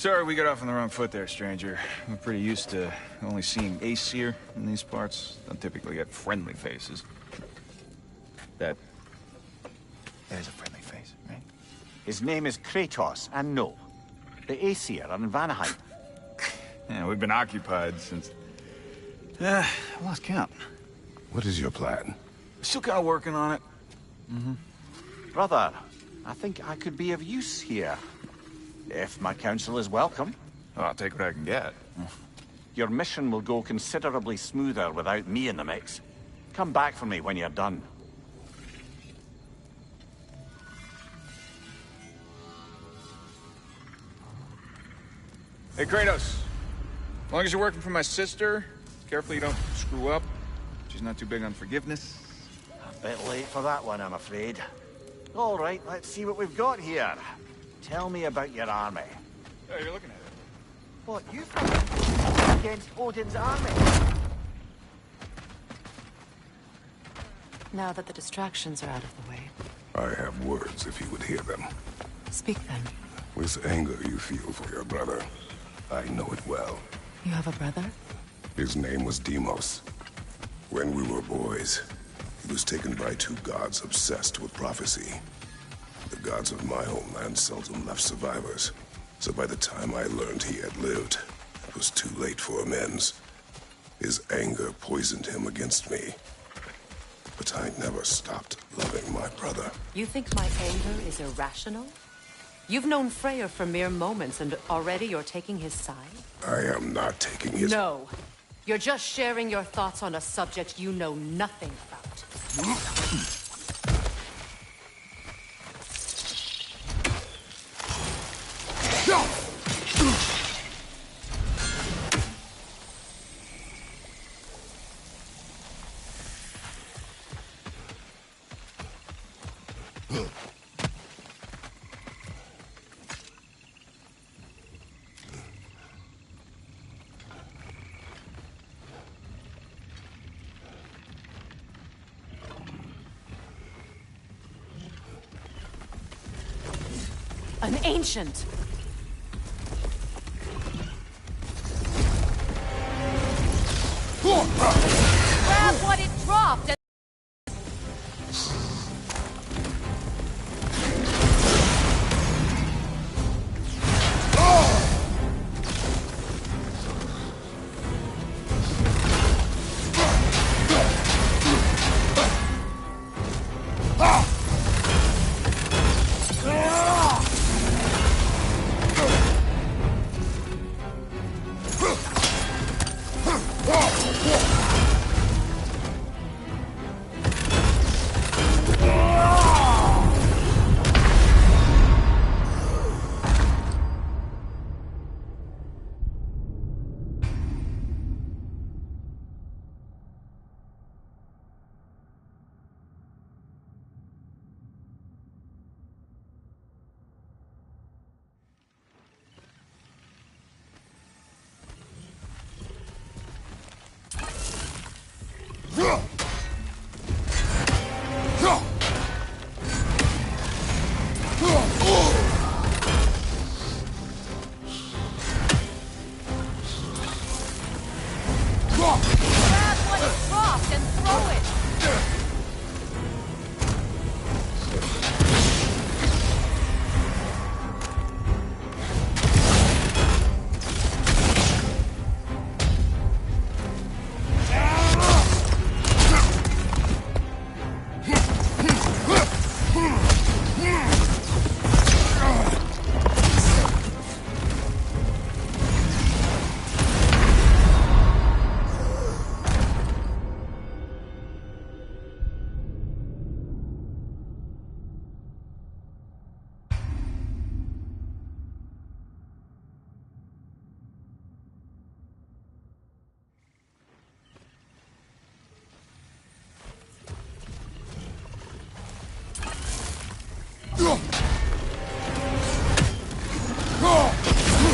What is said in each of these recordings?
Sorry we got off on the wrong foot there, stranger. We're pretty used to only seeing Aesir in these parts. Don't typically get friendly faces. That is a friendly face, right? His name is Kratos, and no. The Aesir are in Vanaheim. Yeah, we've been occupied since... I lost count. What is your plan? Still kind of working on it. Brother, I think I could be of use here. If my counsel is welcome. Oh, I'll take what I can get. Your mission will go considerably smoother without me in the mix. Come back for me when you're done. Hey, Kratos. As long as you're working for my sister, carefully you don't screw up. She's not too big on forgiveness. A bit late for that one, I'm afraid. All right, let's see what we've got here. Tell me about your army. Oh, you're looking at it. What, you fought against Odin's army? Now that the distractions are out of the way. I have words if you would hear them. Speak then. This anger you feel for your brother, I know it well. You have a brother? His name was Deimos. When we were boys, he was taken by two gods obsessed with prophecy. The gods of my homeland seldom left survivors, so by the time I learned he had lived, it was too late for amends. His anger poisoned him against me. But I never stopped loving my brother. You think my anger is irrational? You've known Freyr for mere moments, and already you're taking his side? I am not taking his... No. You're just sharing your thoughts on a subject you know nothing about. An ancient! Grab what it dropped and...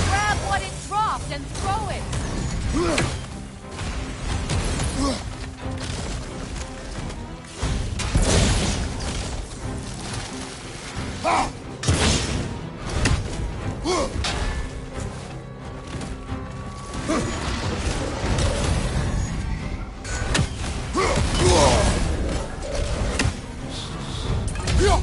Grab what it dropped and throw it! Grab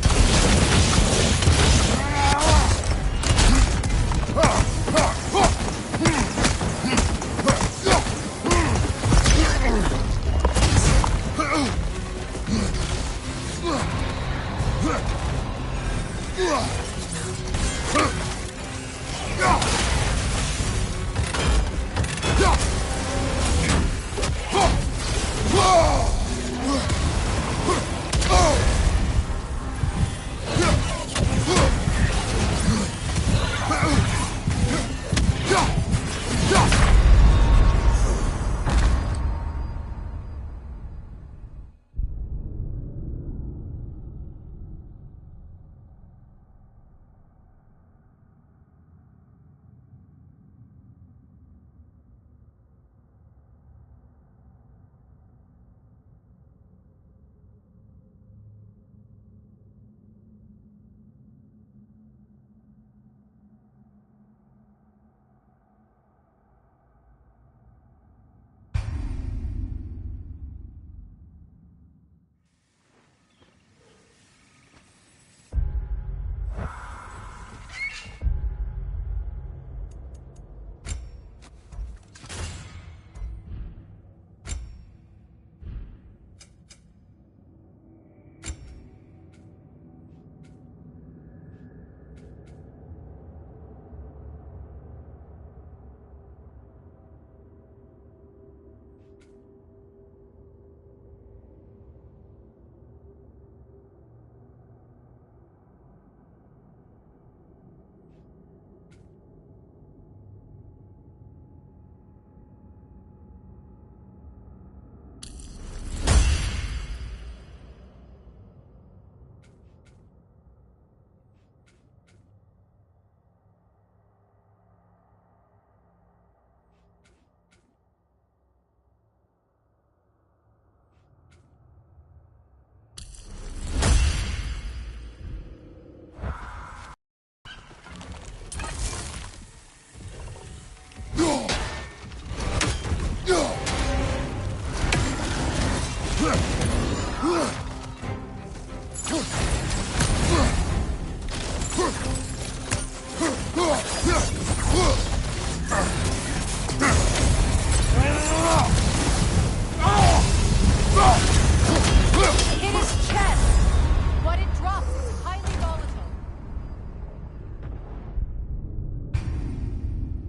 what it dropped and throw it!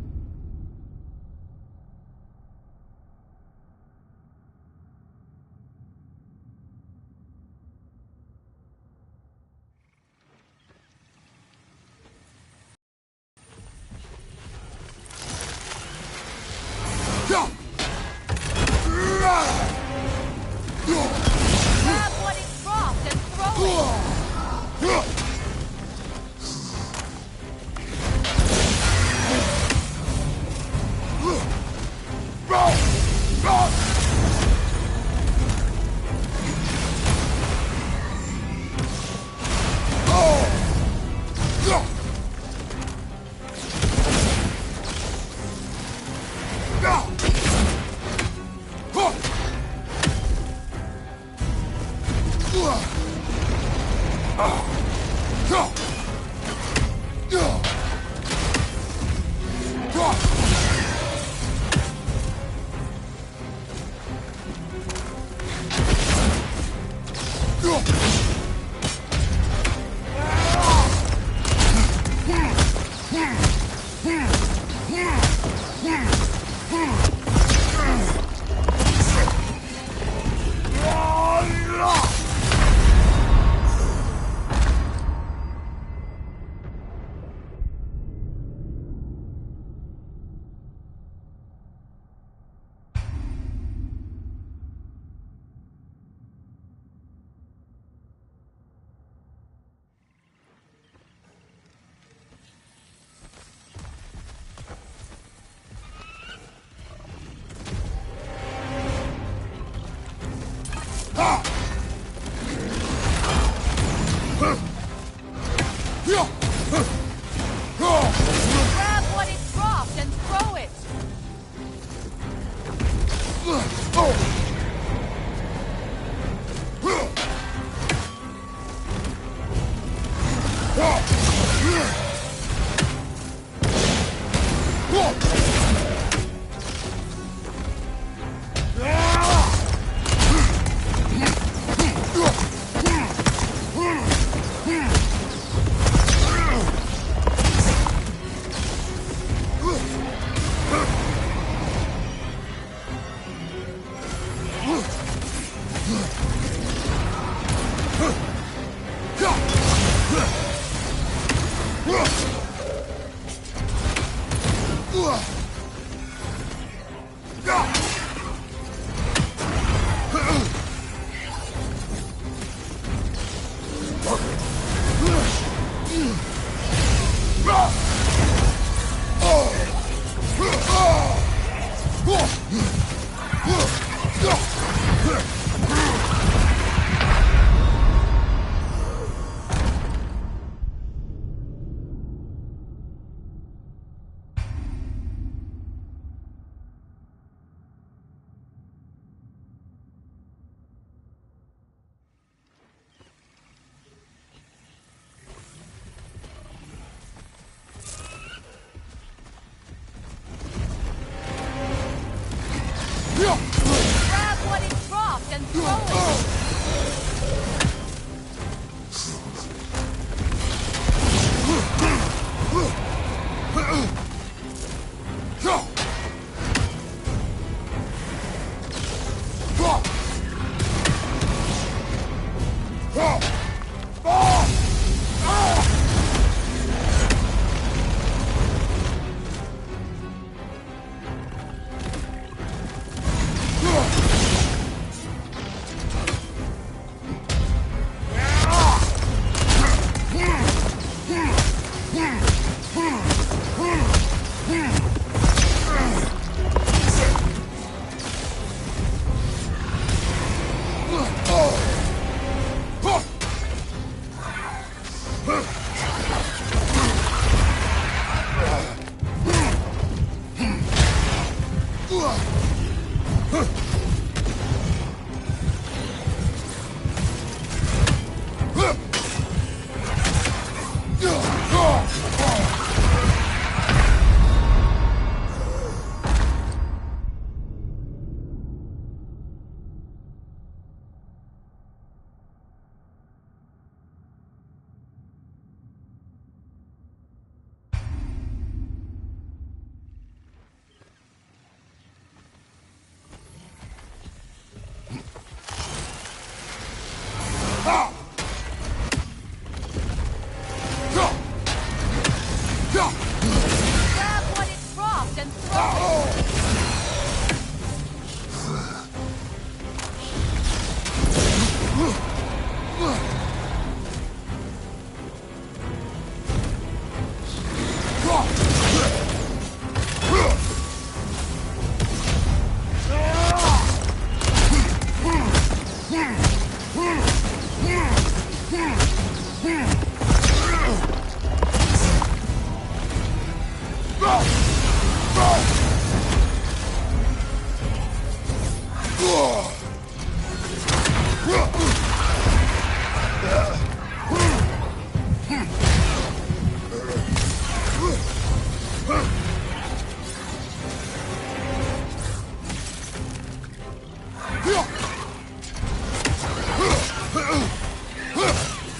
Grab what it dropped and throw it!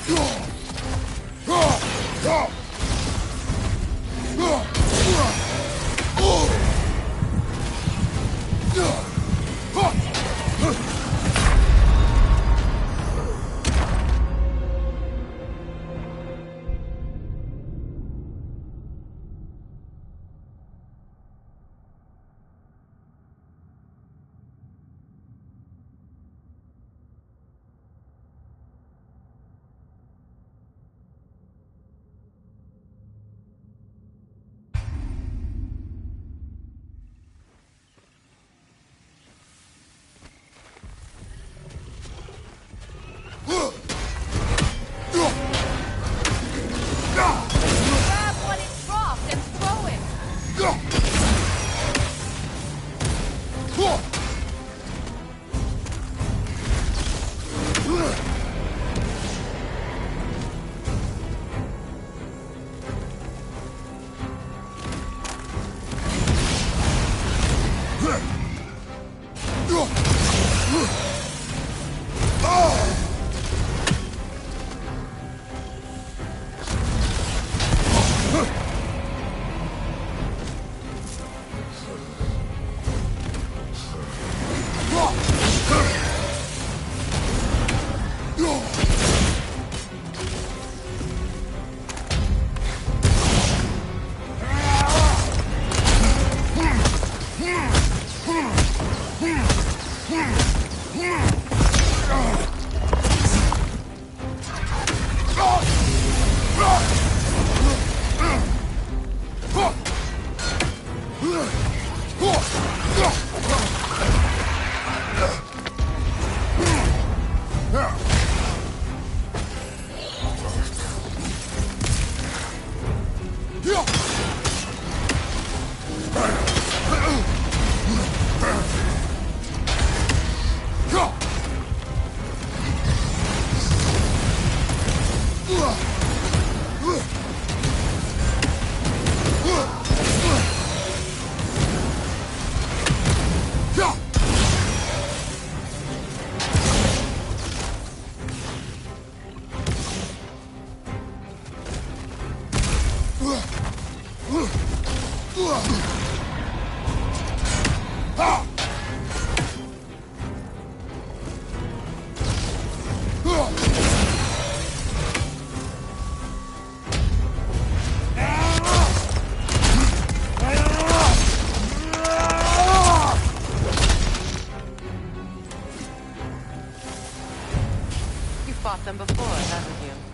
Grab what it dropped and throw it. Fought them before, haven't you?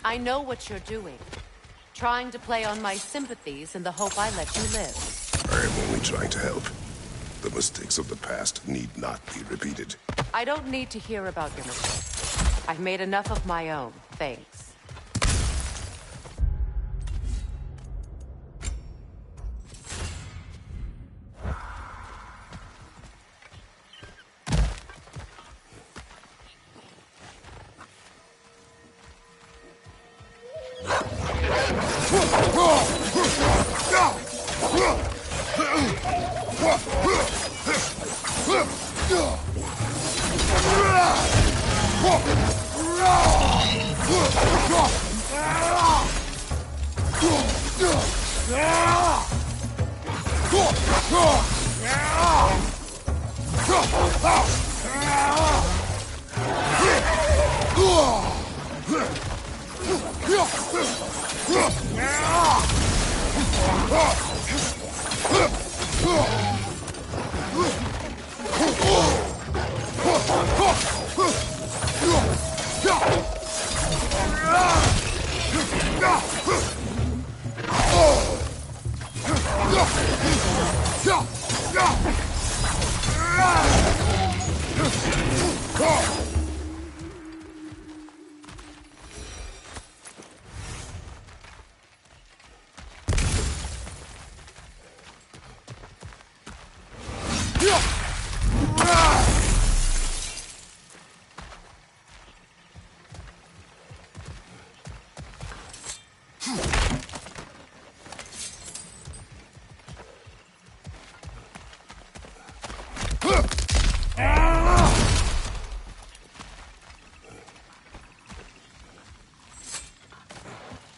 I know what you're doing. Trying to play on my sympathies in the hope I let you live. I am only trying to help. The mistakes of the past need not be repeated. I don't need to hear about your mistakes. I've made enough of my own, thanks.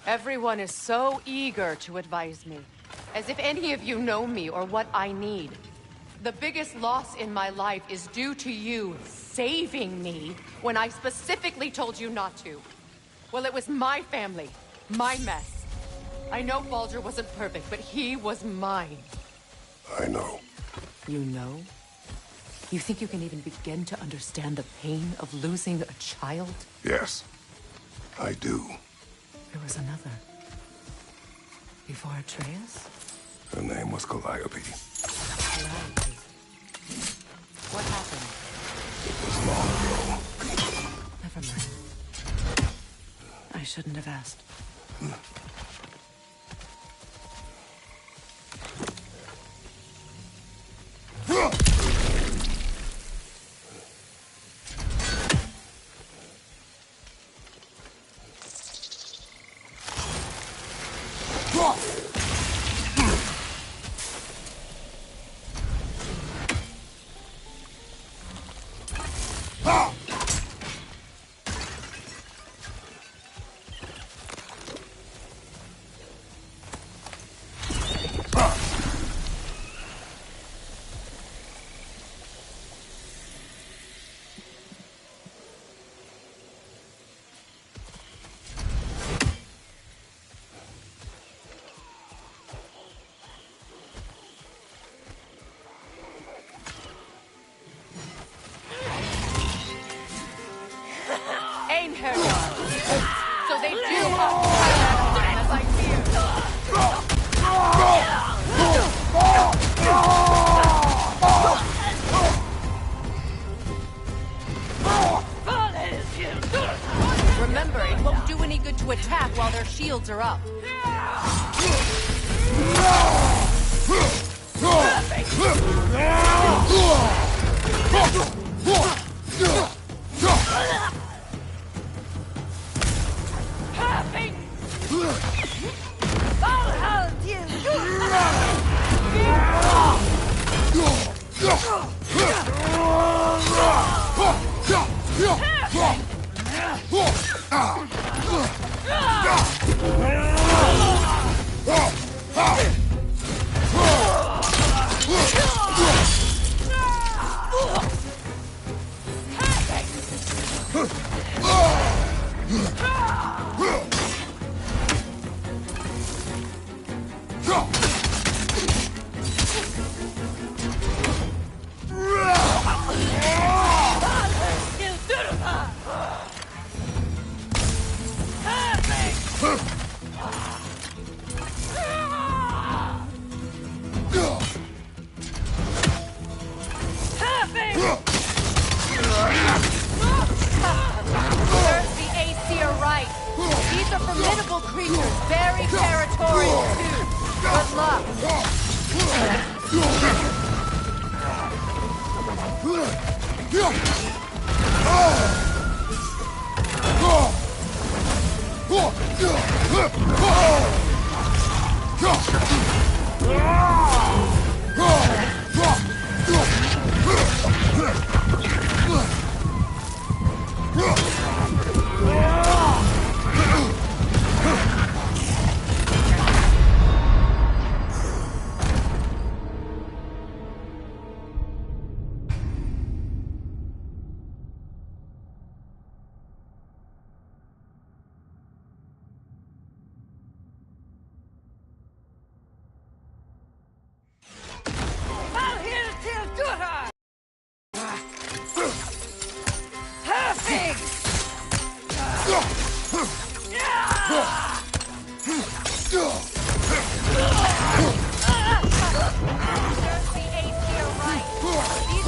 Everyone is so eager to advise me, as if any of you know me or what I need. The biggest loss in my life is due to you saving me when I specifically told you not to. Well, it was my family, my mess. I know Baldur wasn't perfect, but he was mine. I know. You know? You think you can even begin to understand the pain of losing a child? Yes, I do. There was another. Before Atreus? Her name was Calliope. Calliope. What happened? It was long ago. Never mind. I shouldn't have asked. So they do occupy as I feared. Remember, it won't do any good to attack while their shields are up. Formidable creatures, very territorial too. Good luck. These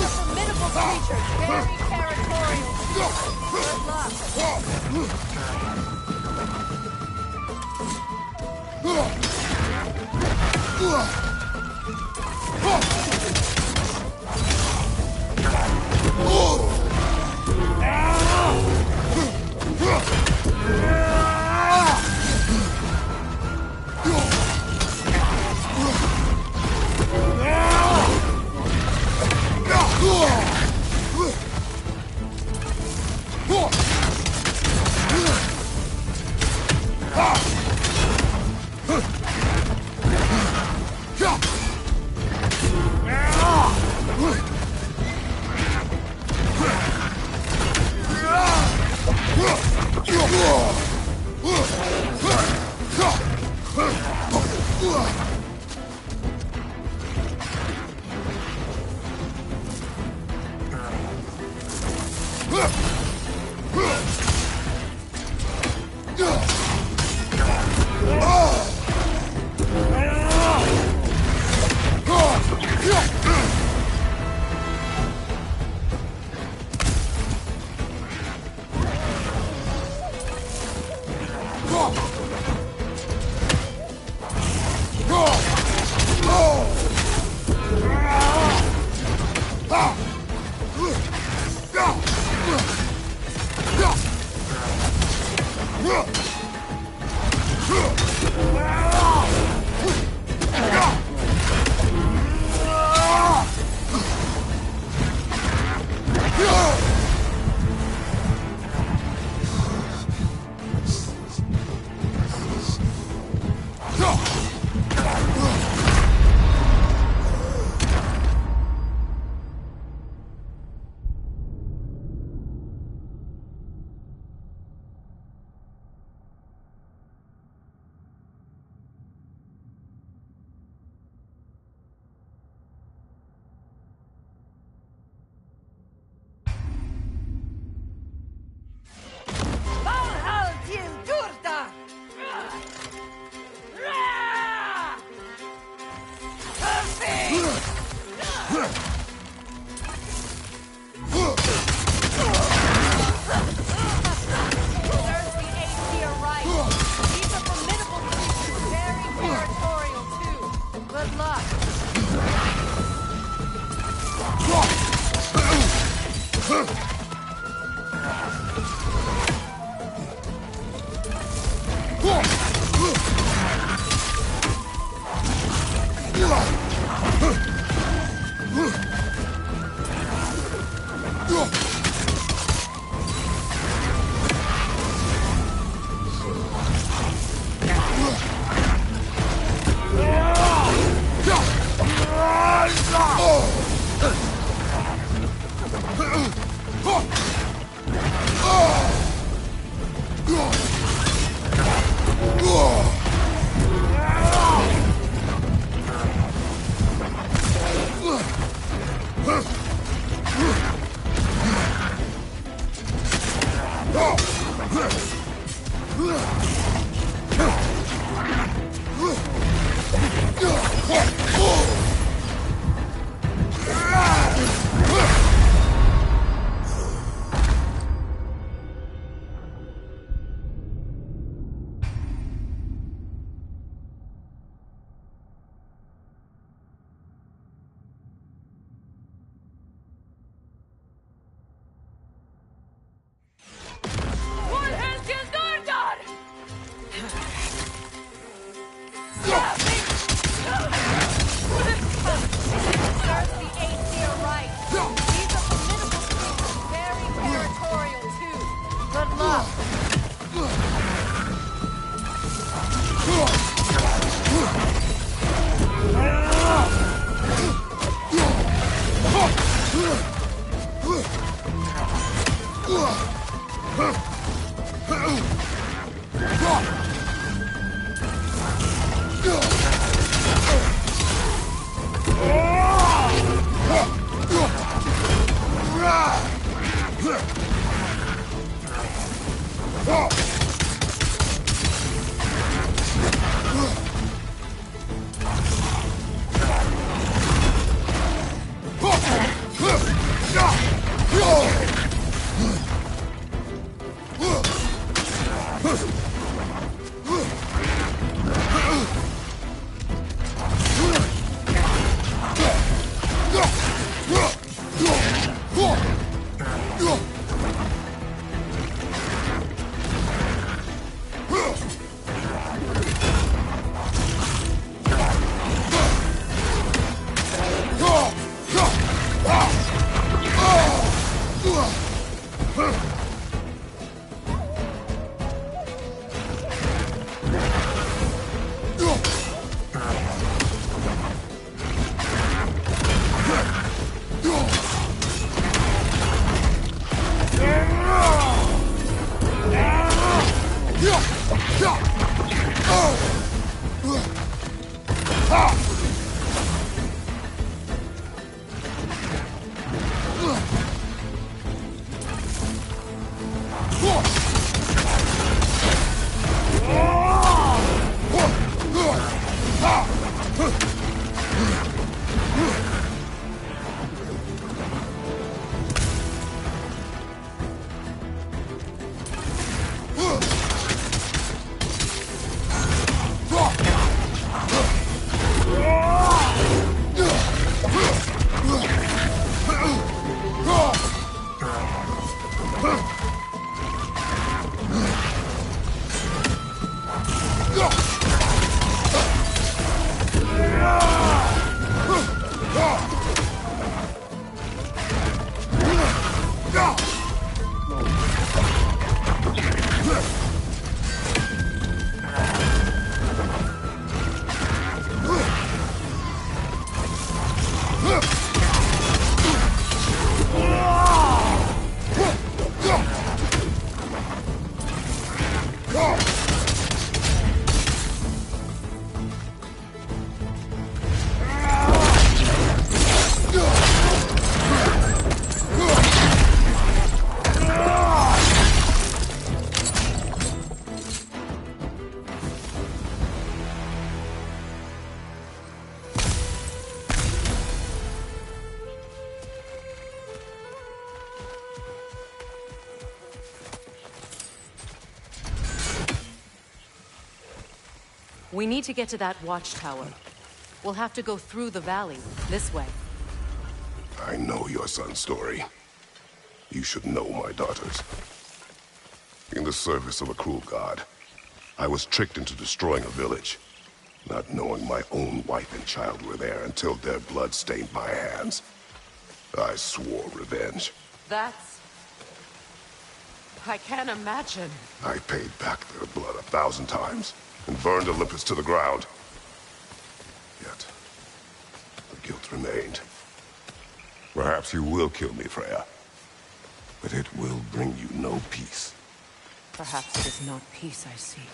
are formidable creatures, very territorial. Good We need to get to that watchtower. We'll have to go through the valley, this way. I know your son's story. You should know my daughter's. In the service of a cruel god, I was tricked into destroying a village, not knowing my own wife and child were there until their blood stained my hands. I swore revenge. That's... I can't imagine. I paid back their blood 1,000 times and burned Olympus to the ground. Yet, the guilt remained. Perhaps you will kill me, Freya. But it will bring you no peace. Perhaps it is not peace I seek.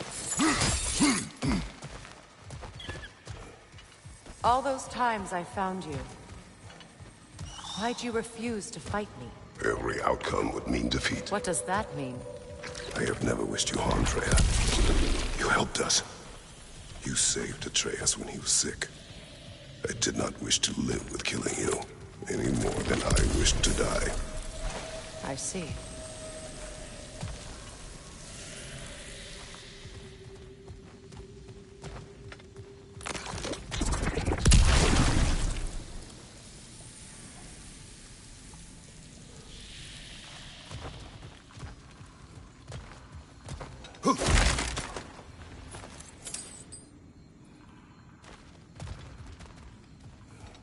All those times I found you, why'd you refuse to fight me? Every outcome would mean defeat. What does that mean? I have never wished you harm, Freya. You helped us. You saved Atreus when he was sick. I did not wish to live with killing you, any more than I wished to die. I see.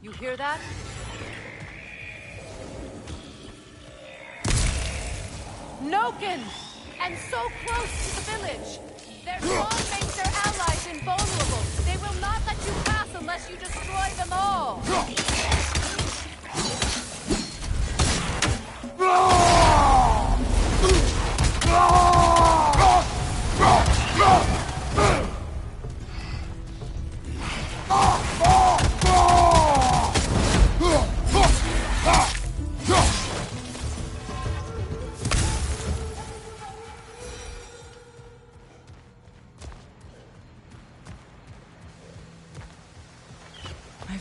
You hear that? Noken! And so close to the village! Their song makes their allies invulnerable! They will not let you pass unless you destroy them all!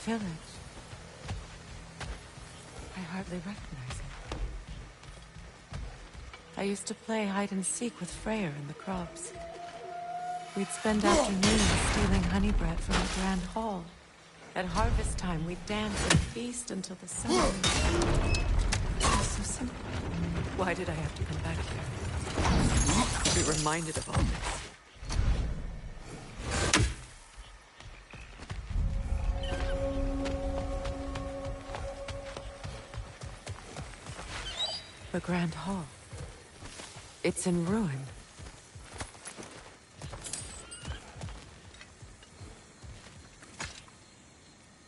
village. I hardly recognize it. I used to play hide and seek with Freyr in the crops. We'd spend afternoons stealing honey bread from the Grand Hall. At harvest time, we'd dance and feast until the sun. It was so simple. Why did I have to come back here? To be reminded of all this. The Grand Hall. It's in ruin.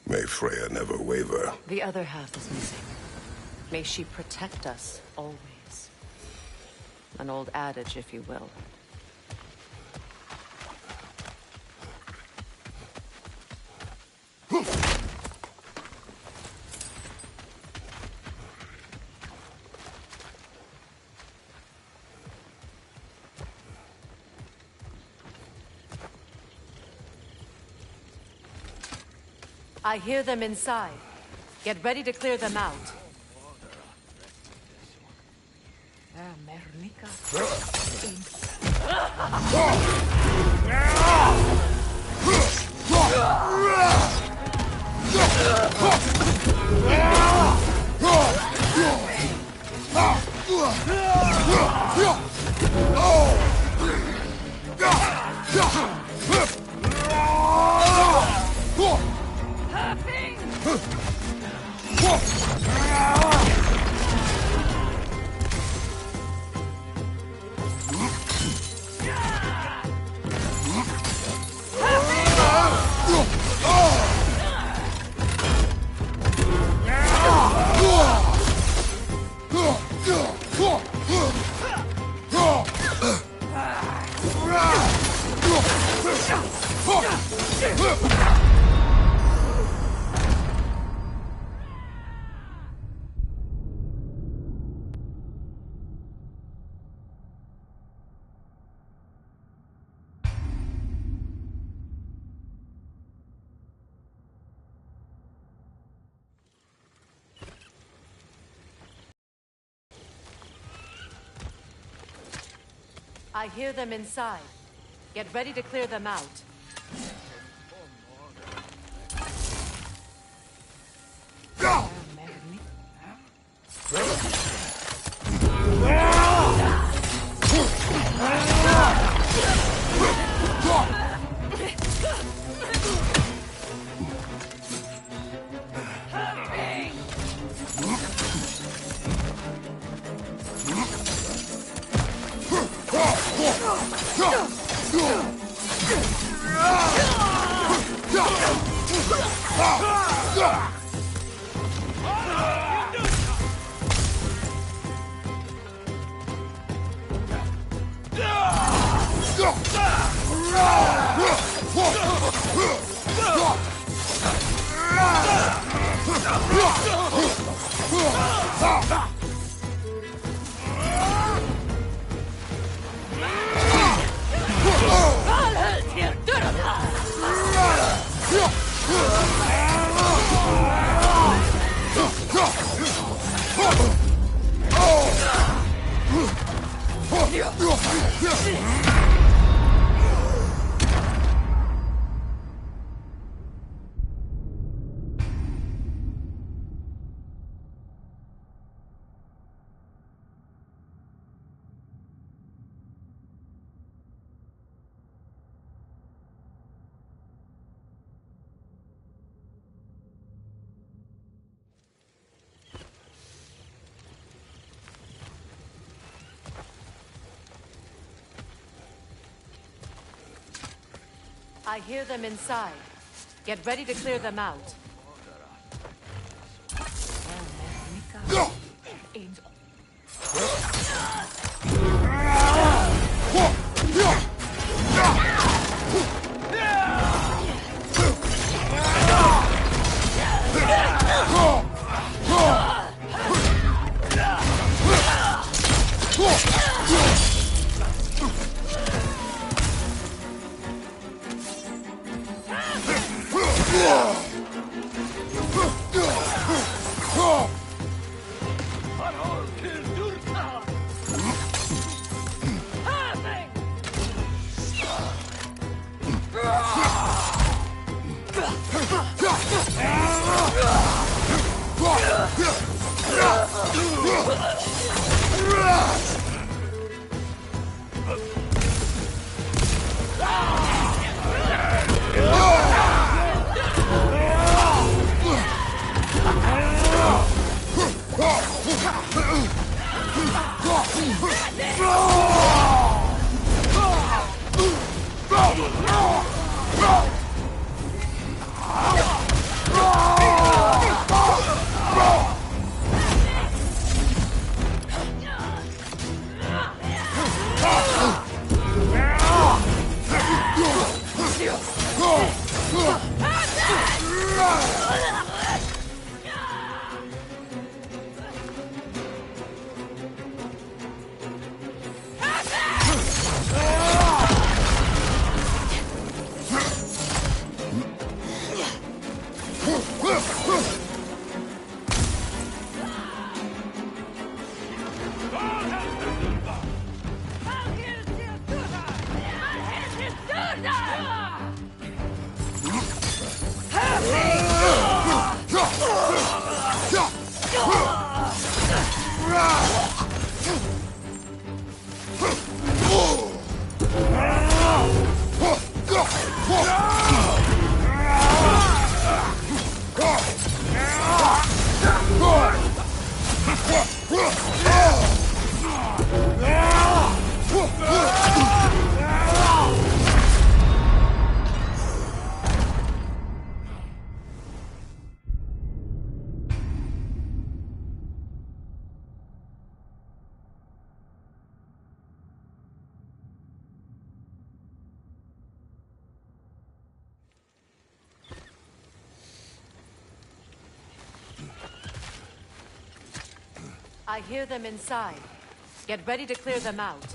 May Freya never waver. The other half is missing. May she protect us always. An old adage, if you will. I hear them inside. Get ready to clear them out. I hear them inside. Get ready to clear them out. I hear them inside. Get ready to clear them out. I hear them inside. Get ready to clear them out.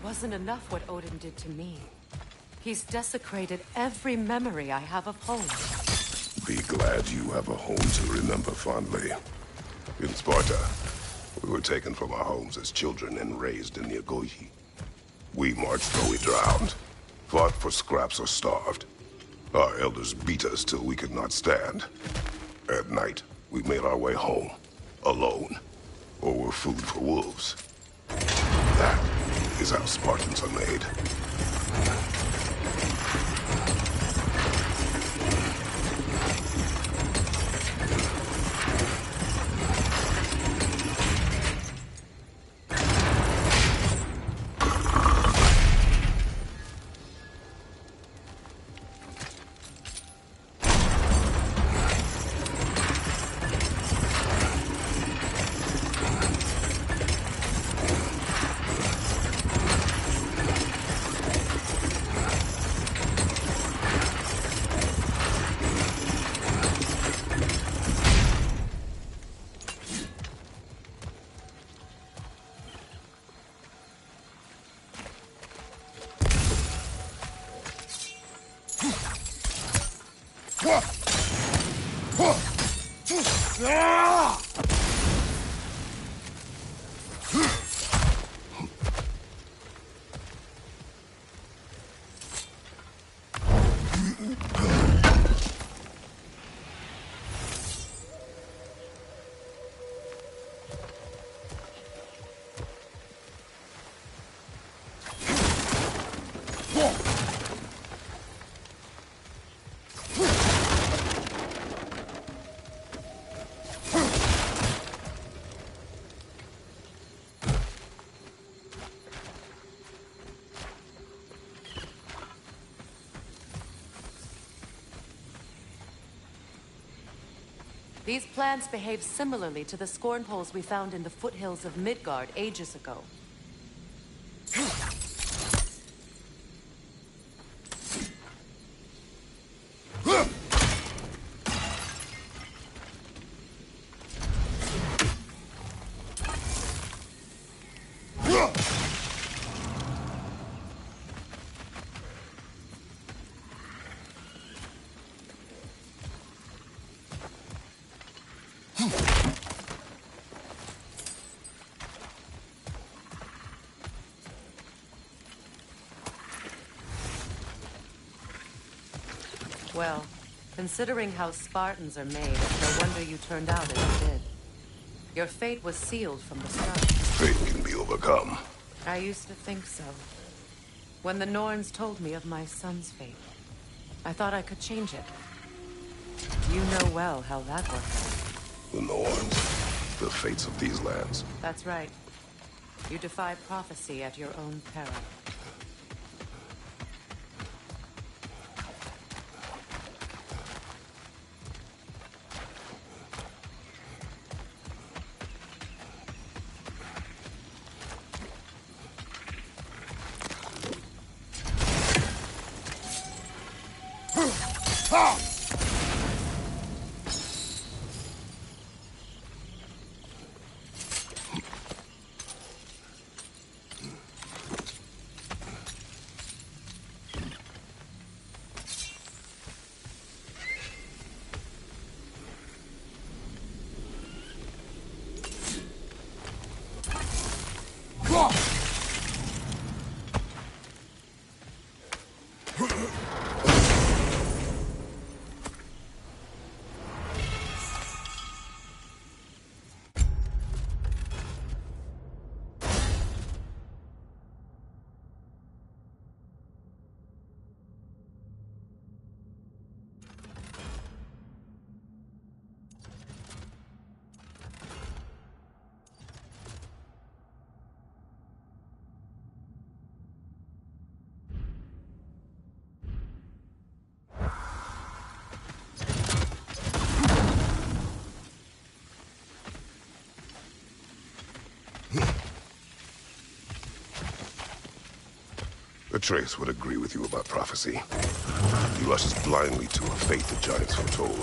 Wasn't enough what Odin did to me. He's desecrated every memory I have of home. Be glad you have a home to remember fondly. In Sparta, we were taken from our homes as children and raised in the Agogi. We marched though we drowned, fought for scraps or starved. Our elders beat us till we could not stand. At night, we made our way home, alone, or were food for wolves. That is how Spartans are made. These plants behave similarly to the scorn poles we found in the foothills of Midgard ages ago. Well, considering how Spartans are made, it's no wonder you turned out as you did. Your fate was sealed from the start. Fate can be overcome. I used to think so. When the Norns told me of my son's fate, I thought I could change it. You know well how that worked out. The Norns, the fates of these lands. That's right. You defy prophecy at your own peril. Atreus would agree with you about prophecy. He rushes blindly to a fate the giants foretold.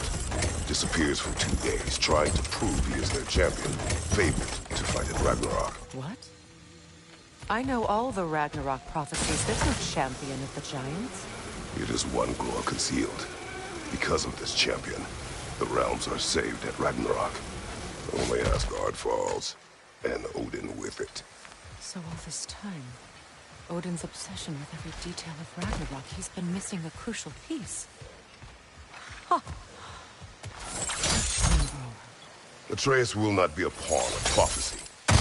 Disappears for 2 days, trying to prove he is their champion, fabled to fight at Ragnarok. What? I know all the Ragnarok prophecies. There's no champion of the giants. It is one glow concealed. Because of this champion, the realms are saved at Ragnarok. Only Asgard falls, and Odin with it. So all this time, Odin's obsession with every detail of Ragnarok, he's been missing a crucial piece. Huh. Atreus will not be a pawn of prophecy.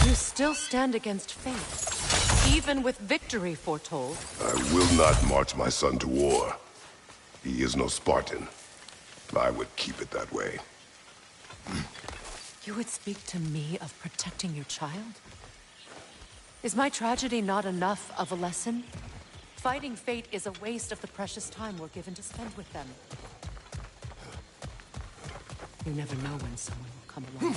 You still stand against fate, even with victory foretold. I will not march my son to war. He is no Spartan. I would keep it that way. You would speak to me of protecting your child? Is my tragedy not enough of a lesson? Fighting fate is a waste of the precious time we're given to spend with them. You never know when someone will come along.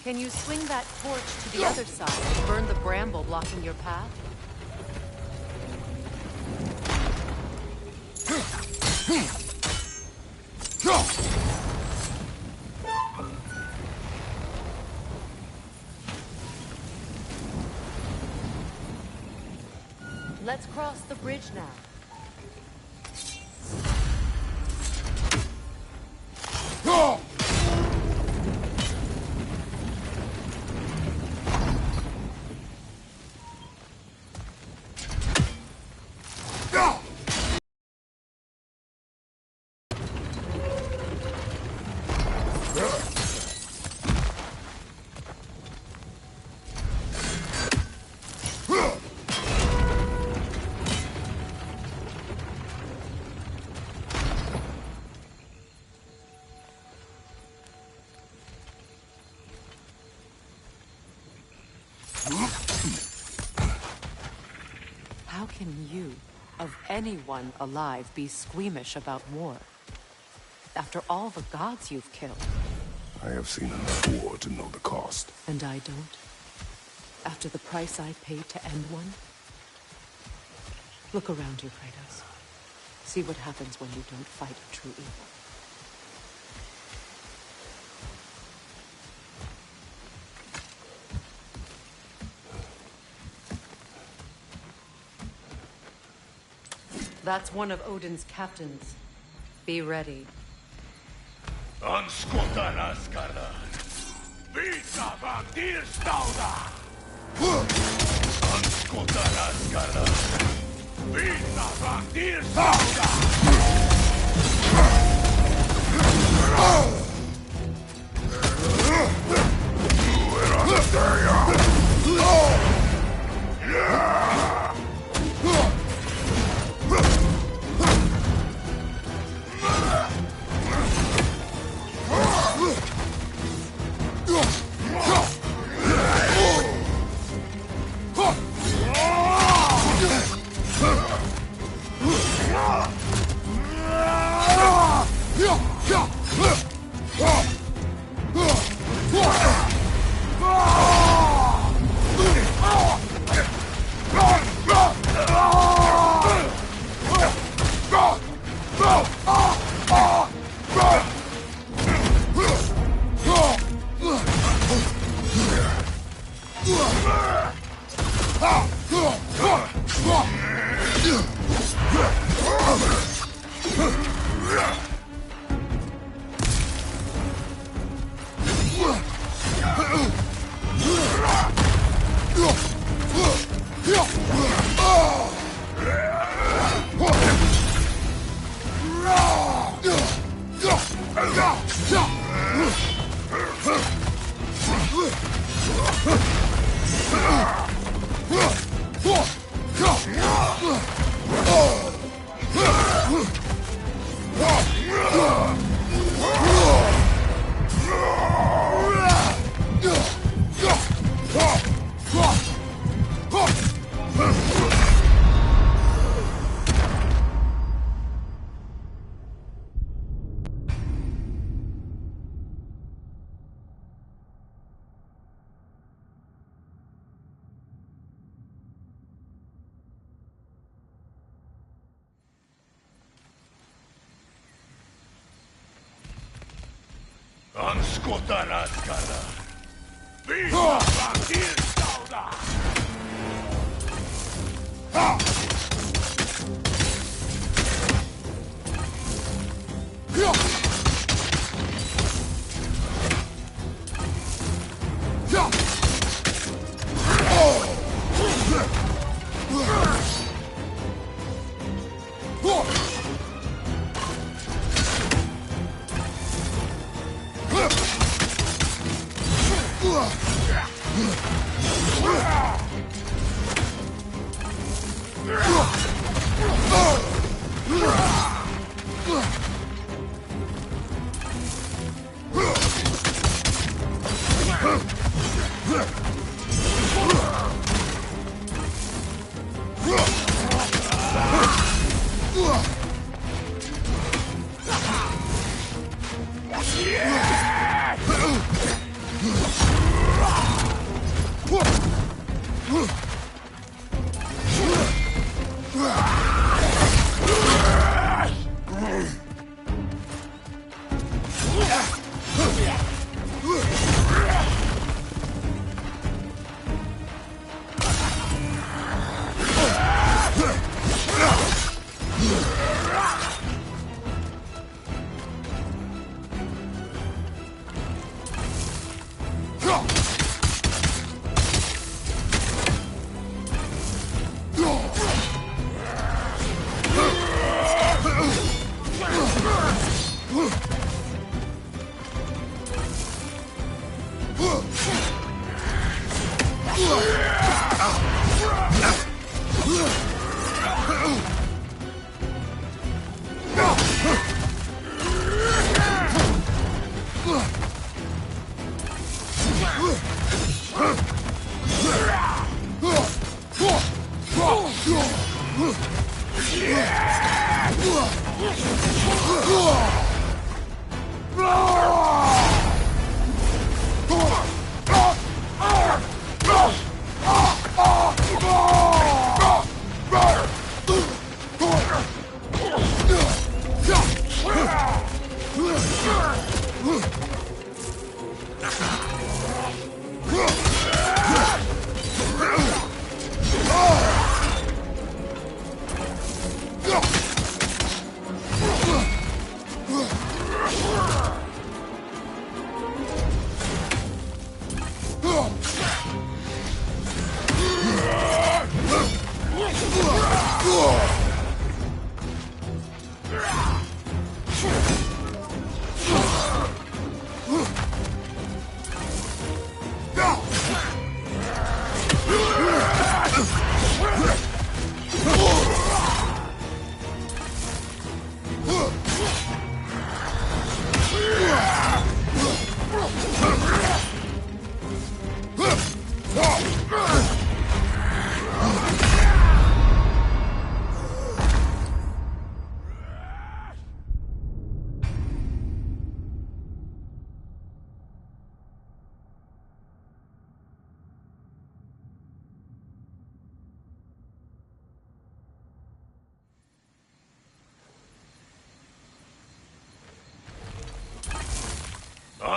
Can you swing that torch to the other side and burn the bramble blocking your path? Let's cross the bridge now. How can you, of anyone alive, be squeamish about war? After all the gods you've killed. I have seen enough war to know the cost. And I don't? After the price I paid to end one? Look around you, Kratos. See what happens when you don't fight a true evil. That's one of Odin's captains. Be ready. Anskotarna skardar. Vita vandir stauda. Anskotarna skardar. Vita vandir stauda. Anskotarna skardar. Vita vandir stauda.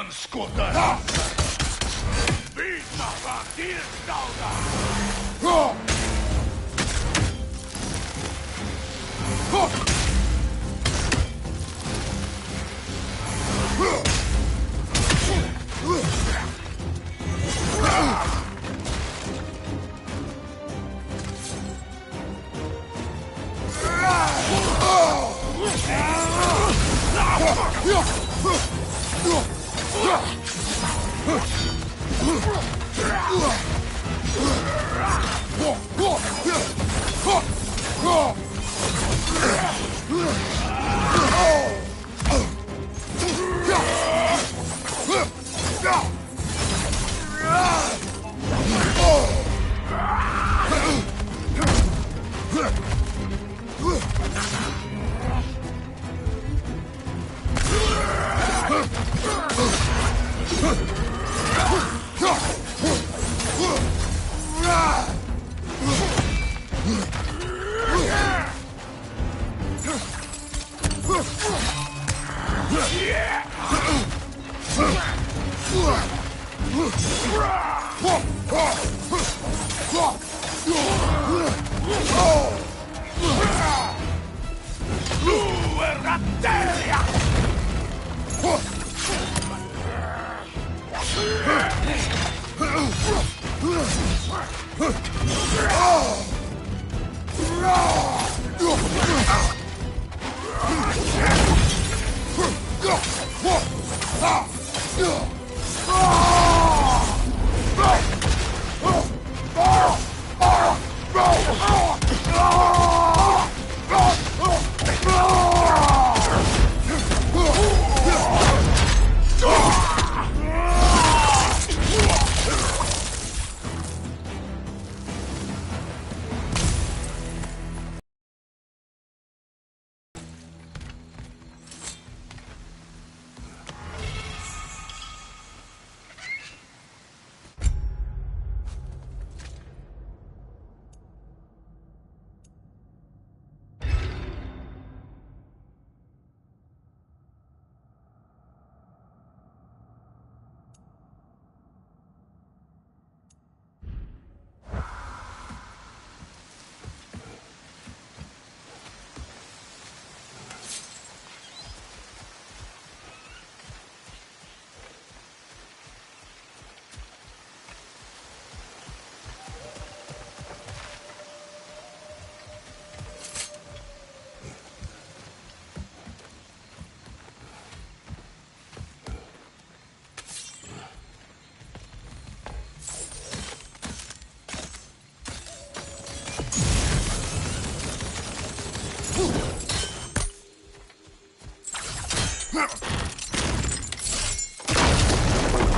Unskuttera! Byta van tillstånda!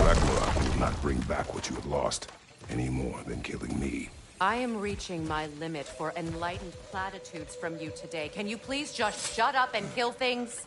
RAGNAROK will not bring back what you have lost, any more than killing me. I am reaching my limit for enlightened platitudes from you today. Can you please just shut up and kill things?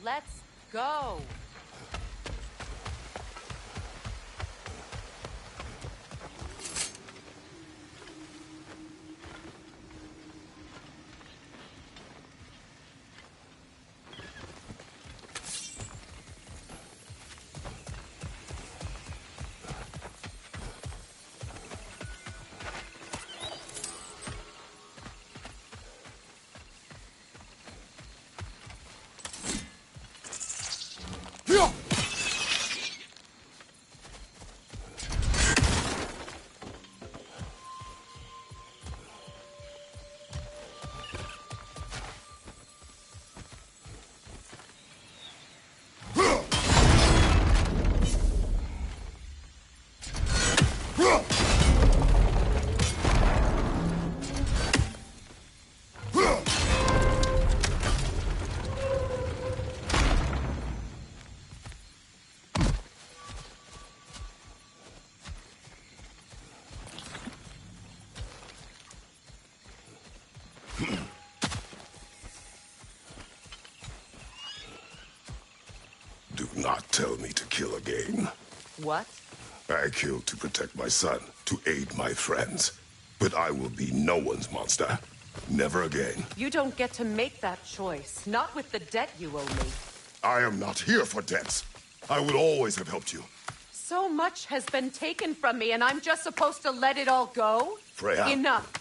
Let's go! Do not tell me to kill again. What? I killed to protect my son, to aid my friends. But I will be no one's monster. Never again. You don't get to make that choice. Not with the debt you owe me. I am not here for debts. I would always have helped you. So much has been taken from me, and I'm just supposed to let it all go? Freya. Enough.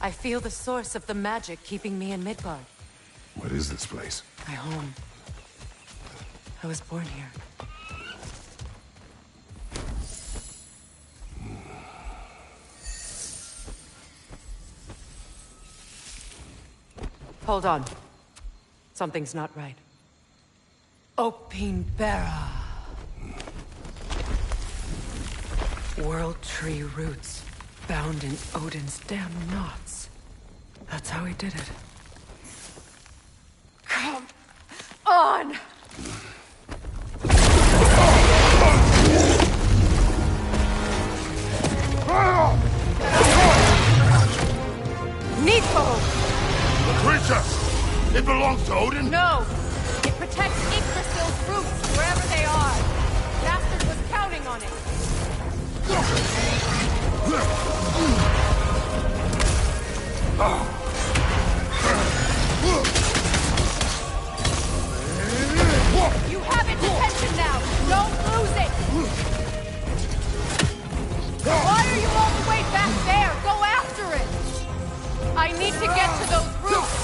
I feel the source of the magic keeping me in Midgard. What is this place? My home. I was born here. Hold on. Something's not right. Opinbera. World tree roots, bound in Odin's damn knots. That's how he did it. Come on! Nico! The creature! It belongs to Odin? No! It protects Yggdrasil's roots wherever they are. Bastard was counting on it. You have its attention now! Don't lose it! Why are you all the way back there? Go after it! I need to get to those roots!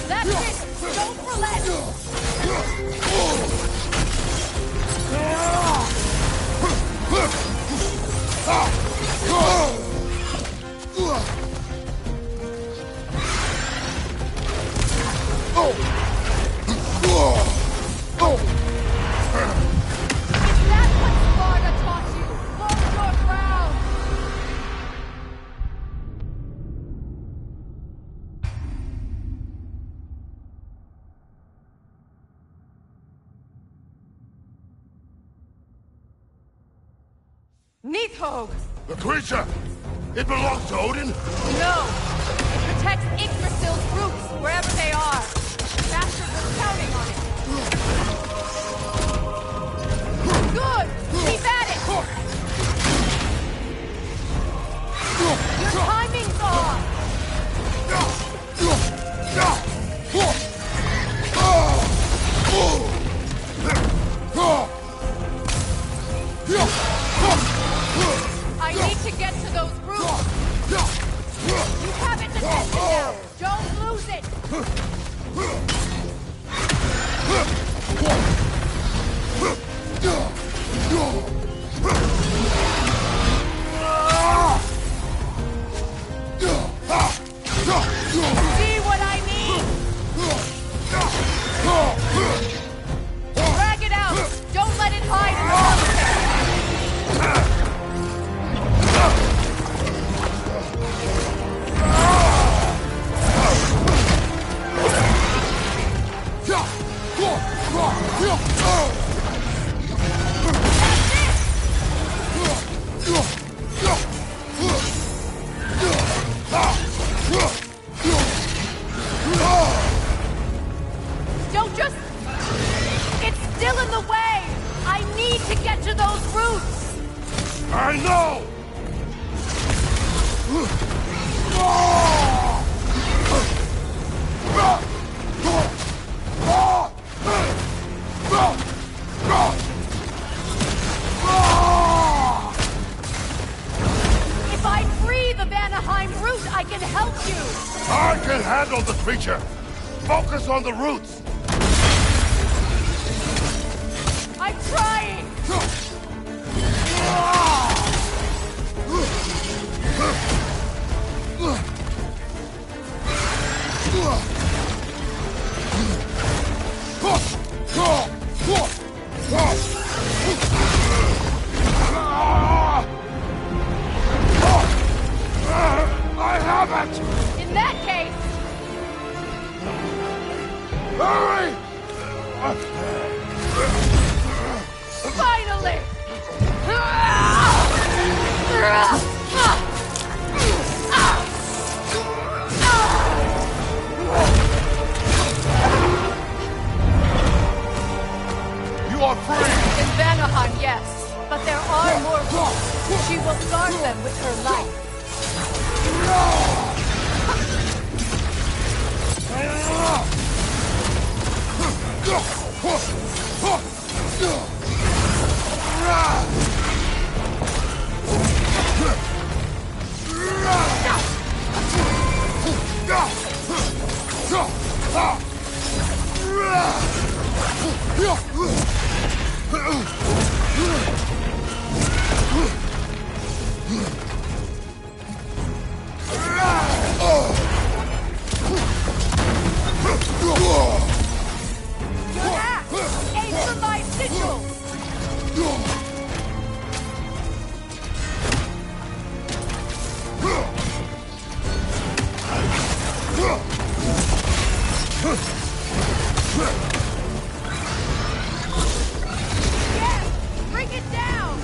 That's it! Don't relent! That's what Sparta taught you! Hold your ground! Nidhogg! The creature! It belongs to Odin? No! It protects Yggdrasil's roots wherever they are. Bastard was counting on it. Good! Keep at it! Your timing's off! I need to get to those roots! You have its attention now! Don't lose it! See what I mean? Drag it out! Don't let it hide in the mountain! Don't just... It's still in the way! I need to get to those roots! I know! If I free the Vanaheim root, I can help you! I can handle the creature! Focus on the roots! I'm trying! I have it! In that case, Hurry! finally! You are free! In Vanaheim, yes. But there are more roots. She will guard them with her life. Your axe! Aim for my sigils! Yes! Bring it down!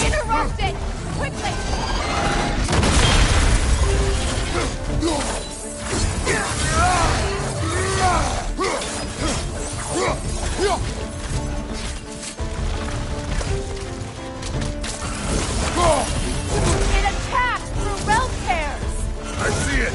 Interrupt it! Quickly! It attacks through realm tears! I see it!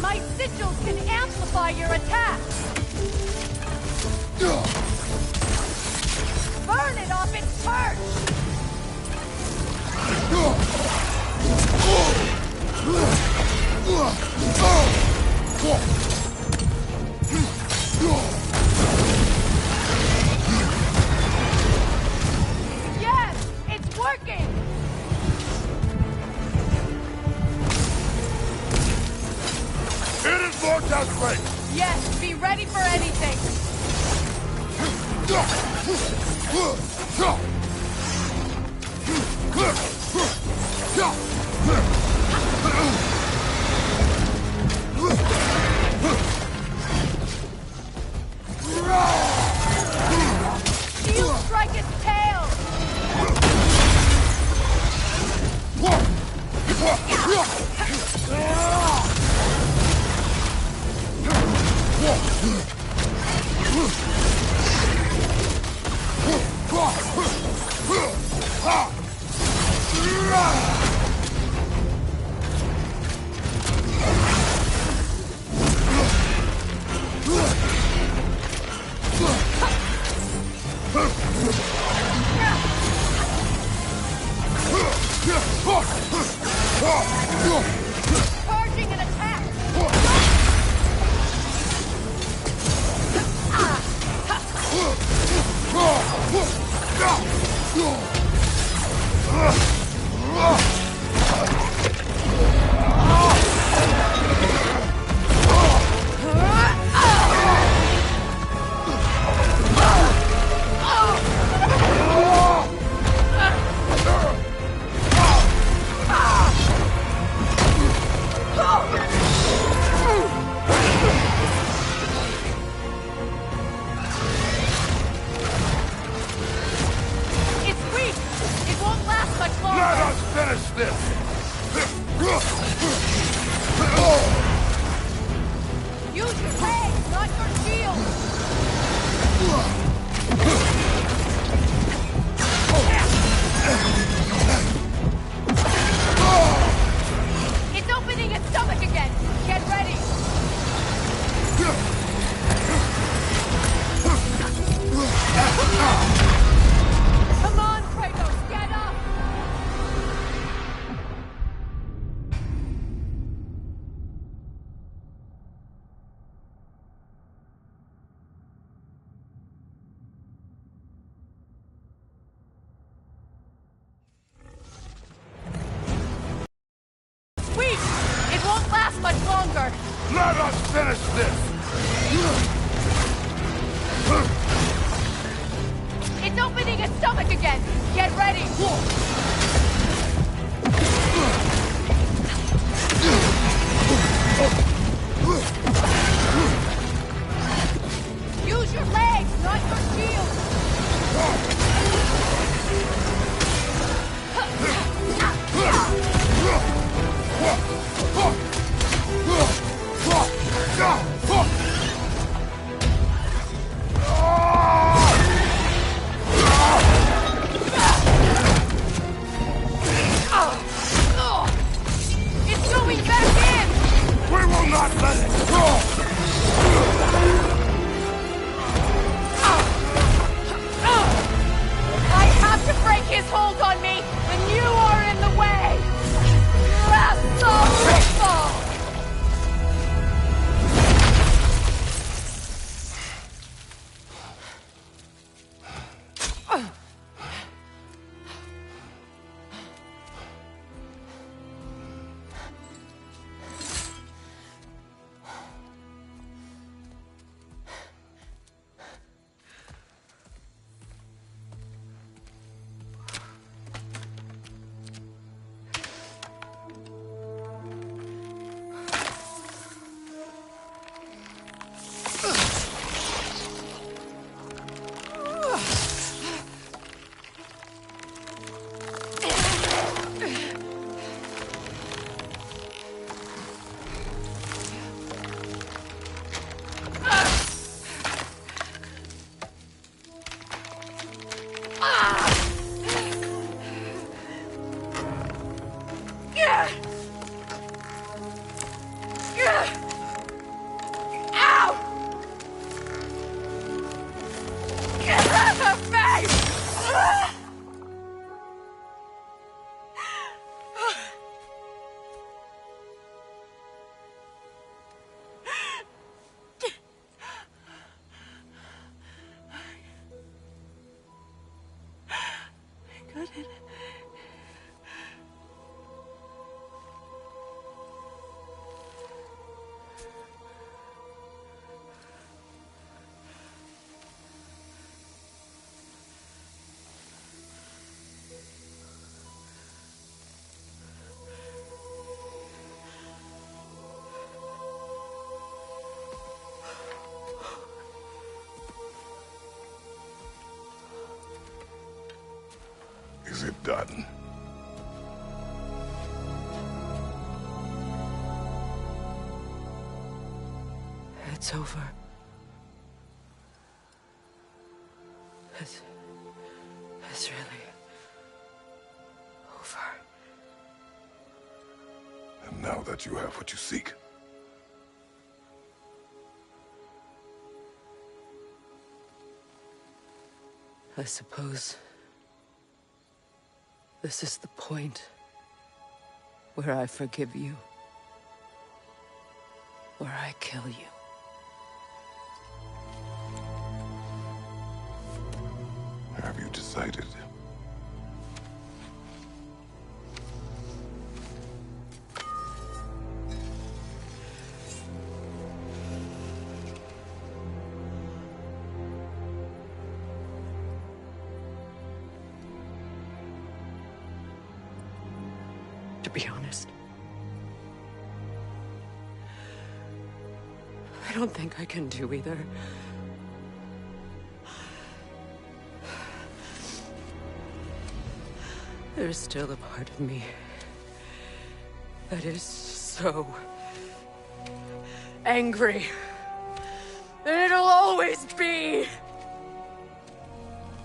My sigils can amplify your attacks! Burn it off its perch! Watch out, Frank! Yes, be ready for anything! Shield strike its tail! Charging an attack! It's weak! It won't last much longer! Let us finish this! Use your legs, not your shield! It's opening its stomach again! Get ready! Come on, Kratos, get up! Sweet! It won't last much longer! Let us finish this! It's opening its stomach again! Get ready! Use your legs, not your shield! It's going back in! We will not let it go! I have to break his hold on me, and you are in the way! Wrestle! It's over. It's really over. And now that you have what you seek, I suppose this is the point where I forgive you, where I kill you. have you decided? To be honest, I don't think I can do either. There's still a part of me that is so angry. And it'll always be.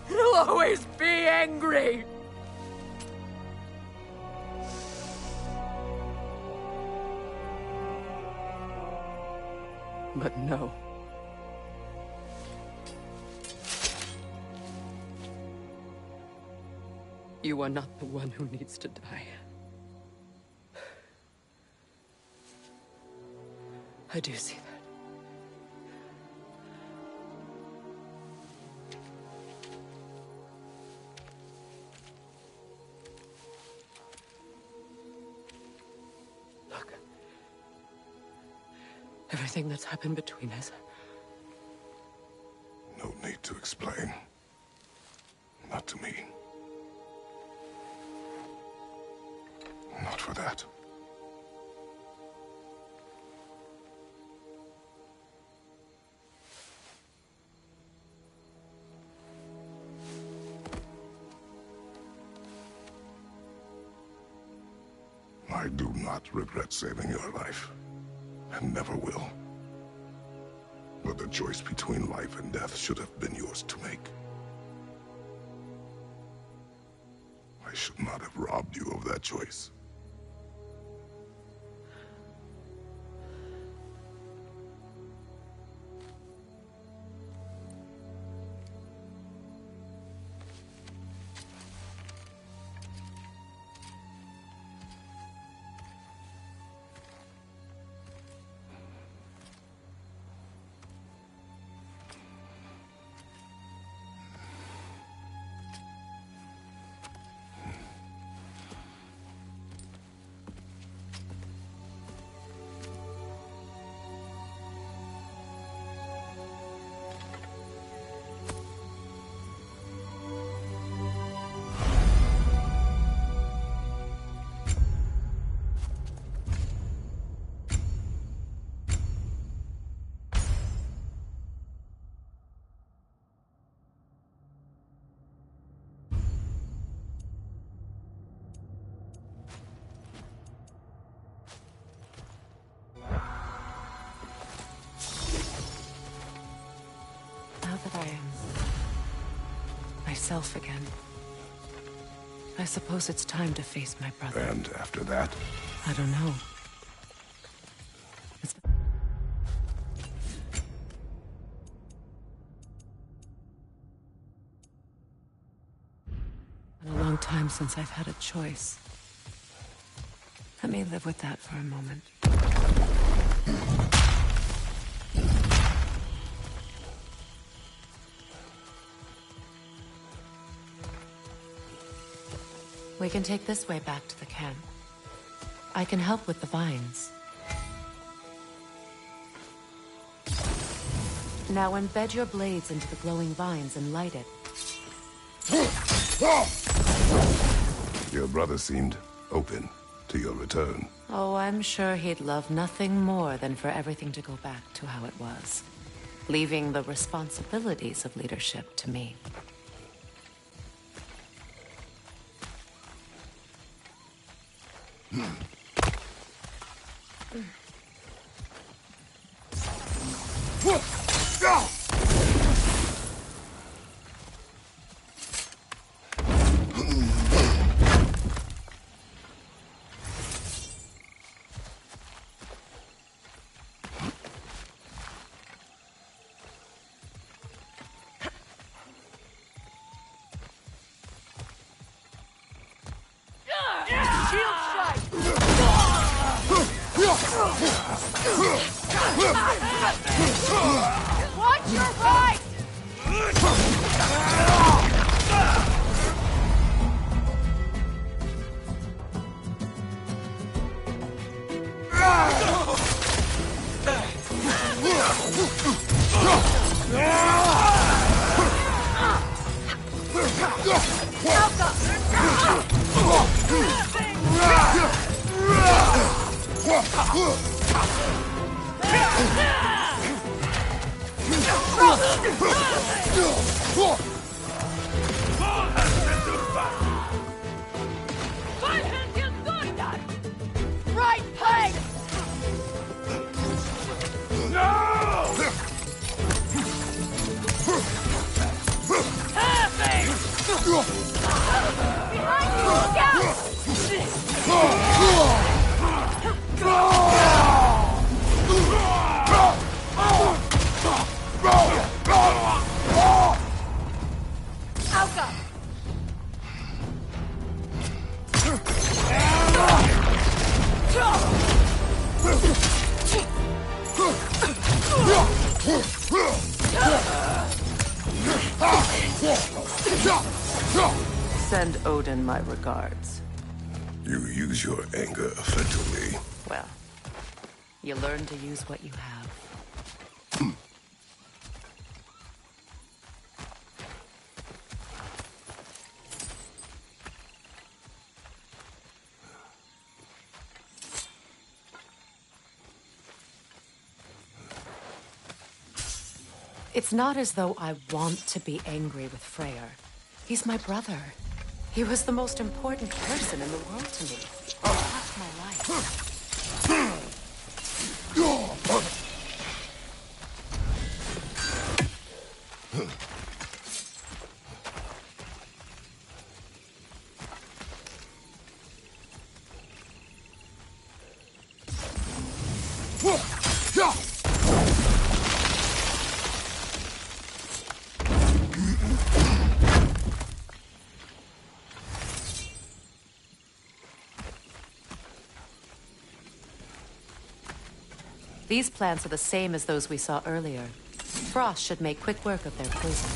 It'll always be angry. But no. You are not the one who needs to die. I do see that. Look. Everything that's happened between us. No need to explain. Not to me. Not for that. I do not regret saving your life, and never will. But the choice between life and death should have been yours to make. I should not have robbed you of that choice. Now that I am myself again, I suppose it's time to face my brother. And after that? I don't know. It's been a long time since I've had a choice. Let me live with that for a moment. We can take this way back to the camp. I can help with the vines. Now embed your blades into the glowing vines and light it. Your brother seemed open to your return. Oh, I'm sure he'd love nothing more than for everything to go back to how it was, leaving the responsibilities of leadership to me. Watch your right! Right peg! Behind you! Look out! Alka! Send Odin my regards. You use your anger effectively. Well, you learn to use what you have. It's not as though I want to be angry with Freyr. He's my brother. He was the most important person in the world to me. For half my life. These plants are the same as those we saw earlier. Frost should make quick work of their poison.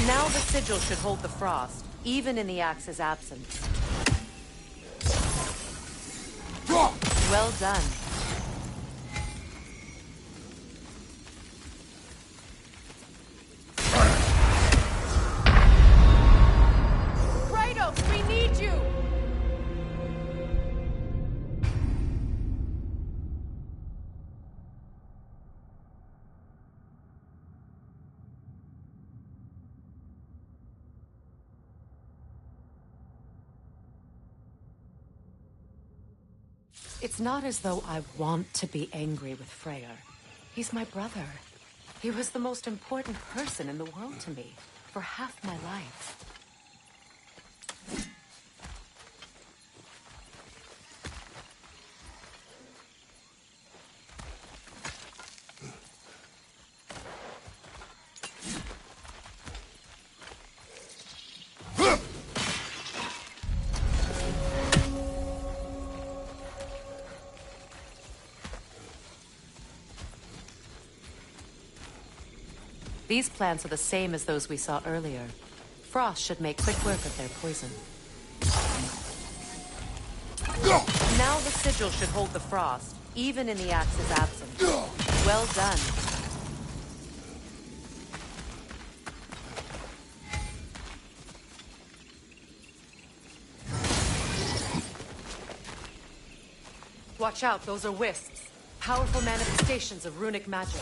Now the sigil should hold the frost, even in the axe's absence. Well done. Kratos, we need you! It's not as though I want to be angry with Freyr. He's my brother. He was the most important person in the world to me for half my life. These plants are the same as those we saw earlier. Frost should make quick work of their poison. Now the sigil should hold the frost, even in the axe's absence. Well done. Watch out, those are wisps. Powerful manifestations of runic magic.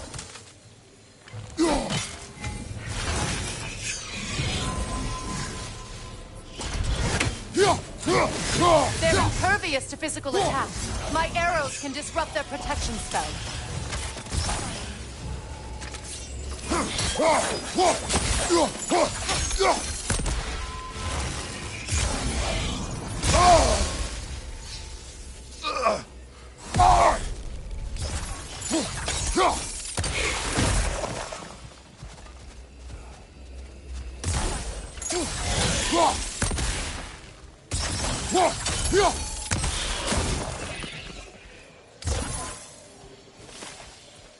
They're impervious to physical attacks. My arrows can disrupt their protection spell.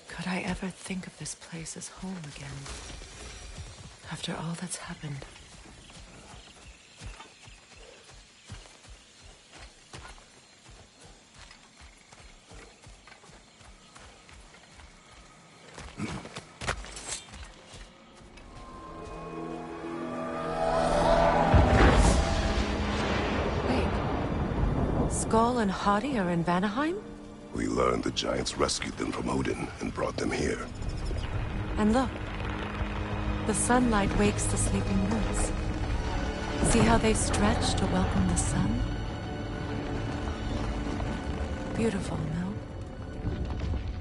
Could I ever think of this place as home again? After all that's happened. Wait. Skull and Hadi are in Vanaheim? We learned the giants rescued them from Odin and brought them here. And look. The sunlight wakes the sleeping roots. See how they stretch to welcome the sun? Beautiful, no?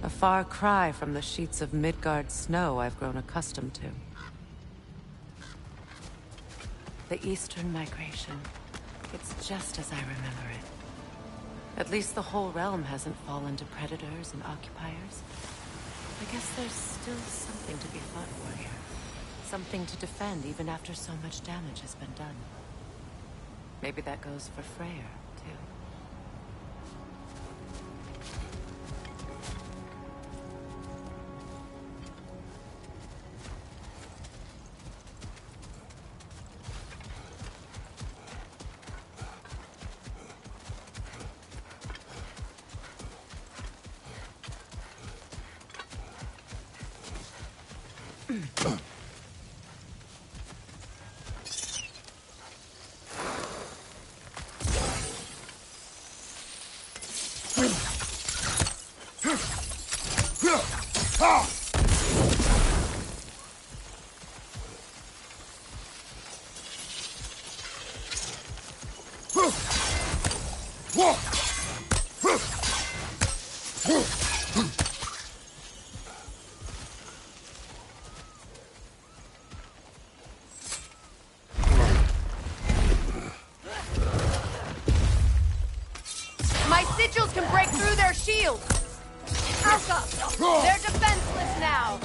A far cry from the sheets of Midgard snow I've grown accustomed to. The Eastern Migration. It's just as I remember it. At least the whole realm hasn't fallen to predators and occupiers. I guess there's still something to be fought for here. Something to defend even after so much damage has been done. Maybe that goes for Freyr, too. My sigils can break through their shields! Alka! They're defenseless now!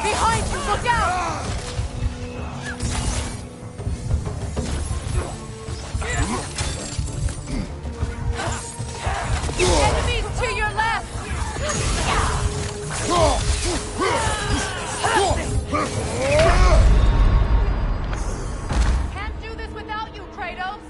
Behind you, look out! Enemies to your left! Can't do this without you, Kratos!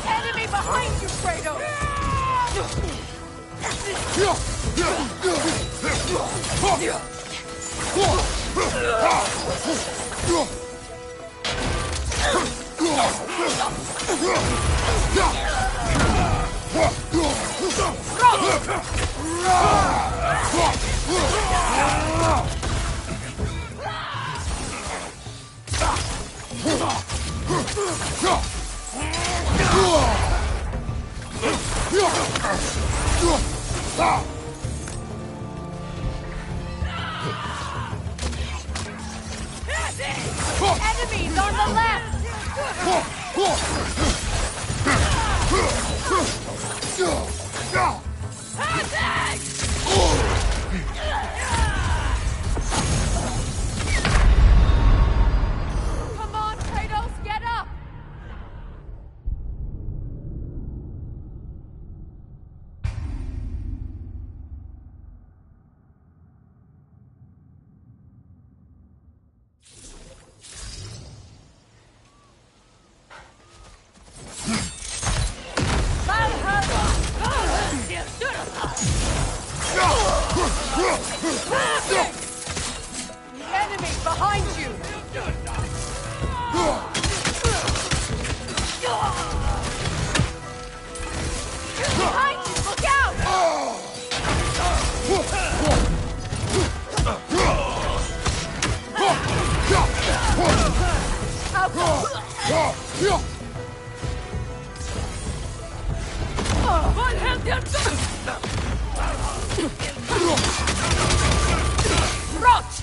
Enemy behind you, Kratos! Enemies on the left! Come on, Kratos, get up! Enemy behind you! Behind you, look out! Roach!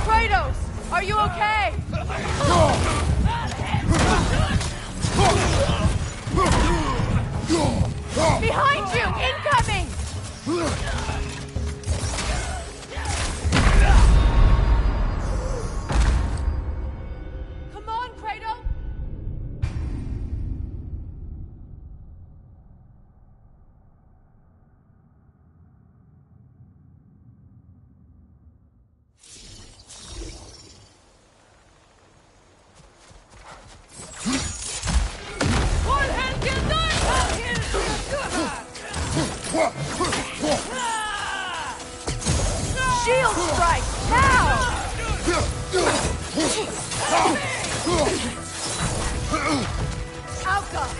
Kratos, are you okay? Behind you, incoming! Come on, Kratos! Shield strike, now! Outcome!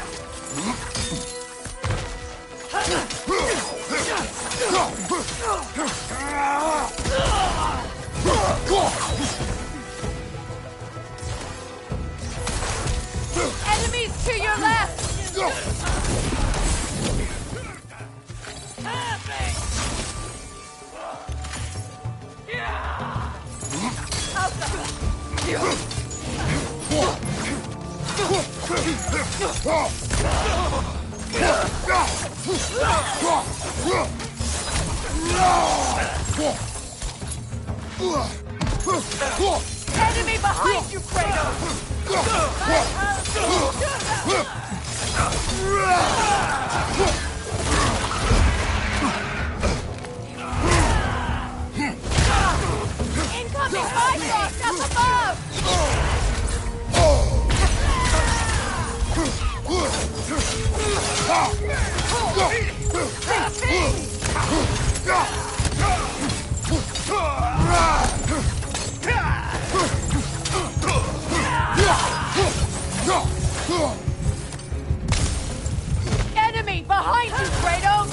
Enemies to your left! Enemy behind you, Kratos! Incoming Bifrost up above! Enemy behind you, Kratos!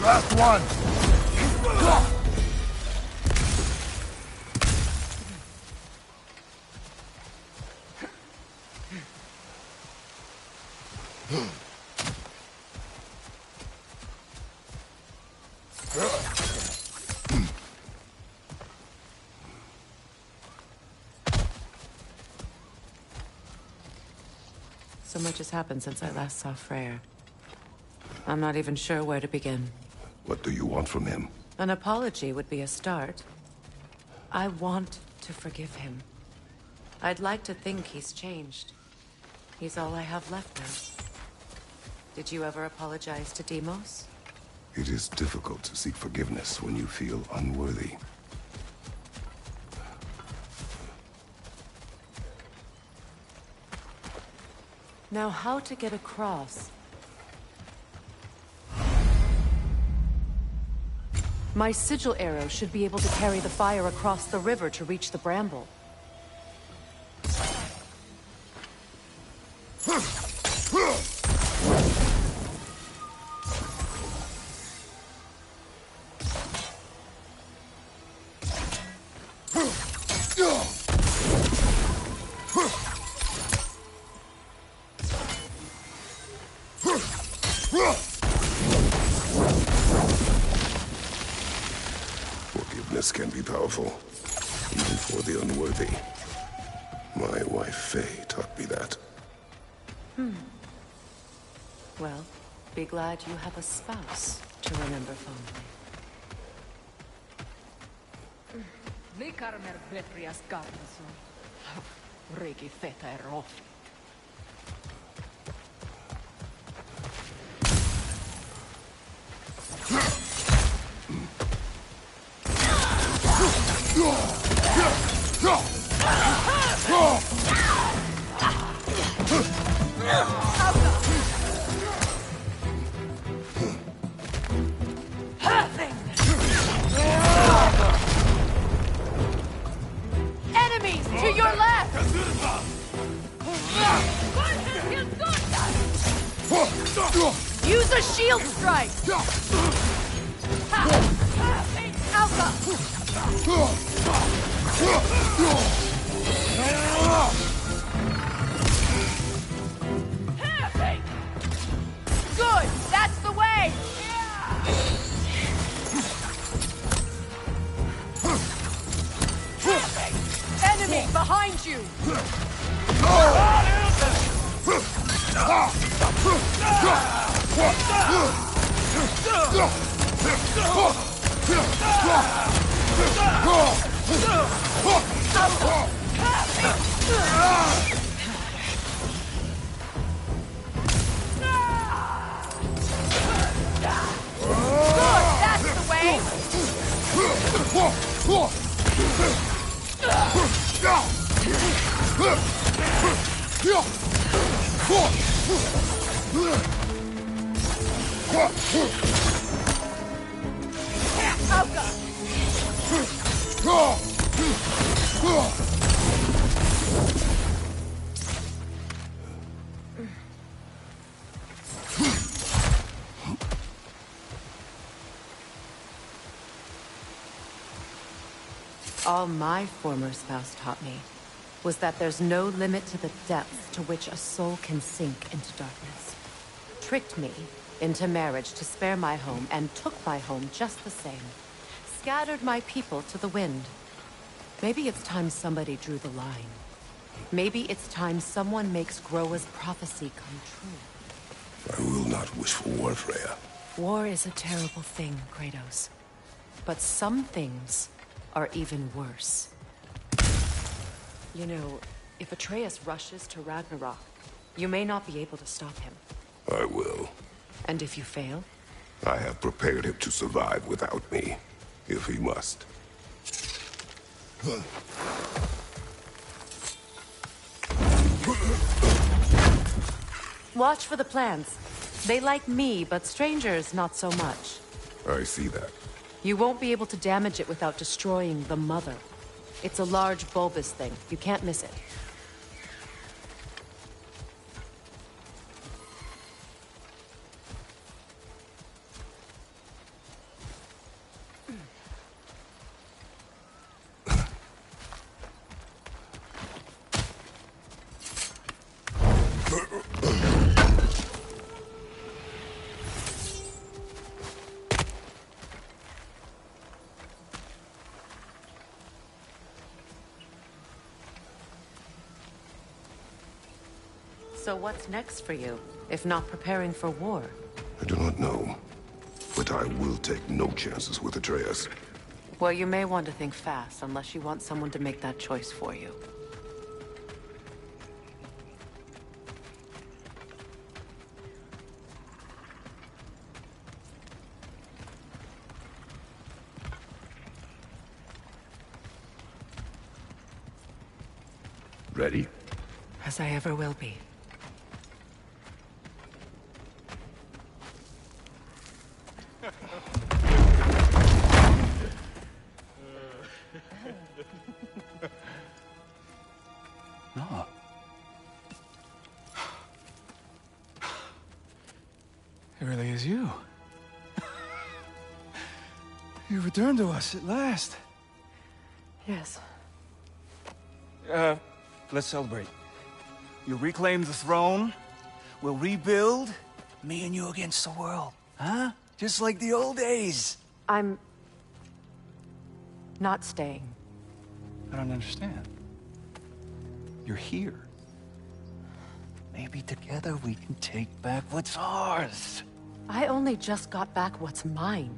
Last one! So much has happened since I last saw Freyr. I'm not even sure where to begin. What do you want from him? An apology would be a start. I want to forgive him. I'd like to think he's changed. He's all I have left now. Did you ever apologize to Deimos? It is difficult to seek forgiveness when you feel unworthy. Now, how to get across? My sigil arrow should be able to carry the fire across the river to reach the bramble. Forgiveness can be powerful, even for the unworthy. My wife, Faye, taught me that. Well, be glad you have a spouse to remember fondly. Likarmer Betrias Garnison. Regi Theta Erof. Enemies to your left! Use a shield strike! Alpha! Good! That's the way! Enemy behind you! Good! That's the way! All my former spouse taught me was that there's no limit to the depths to which a soul can sink into darkness. Tricked me into marriage to spare my home and took my home just the same. Scattered my people to the wind. Maybe it's time somebody drew the line. Maybe it's time someone makes Groa's prophecy come true. I will not wish for war, Freya. War is a terrible thing, Kratos. But some things are even worse. You know, if Atreus rushes to Ragnarok, you may not be able to stop him. I will. And if you fail? I have prepared him to survive without me, if he must. Watch for the plants. They like me, but strangers not so much. I see that. You won't be able to damage it without destroying the mother. It's a large bulbous thing. You can't miss it. So what's next for you, if not preparing for war? I do not know, but I will take no chances with Atreus. Well, you may want to think fast, unless you want someone to make that choice for you. Ready? As I ever will be. No. It really is you. You returned to us at last. Yes. Let's celebrate. You reclaim the throne, we'll rebuild, me and you against the world. Huh? Just like the old days. I'm not staying. I don't understand. You're here. Maybe together we can take back what's ours. I only just got back what's mine.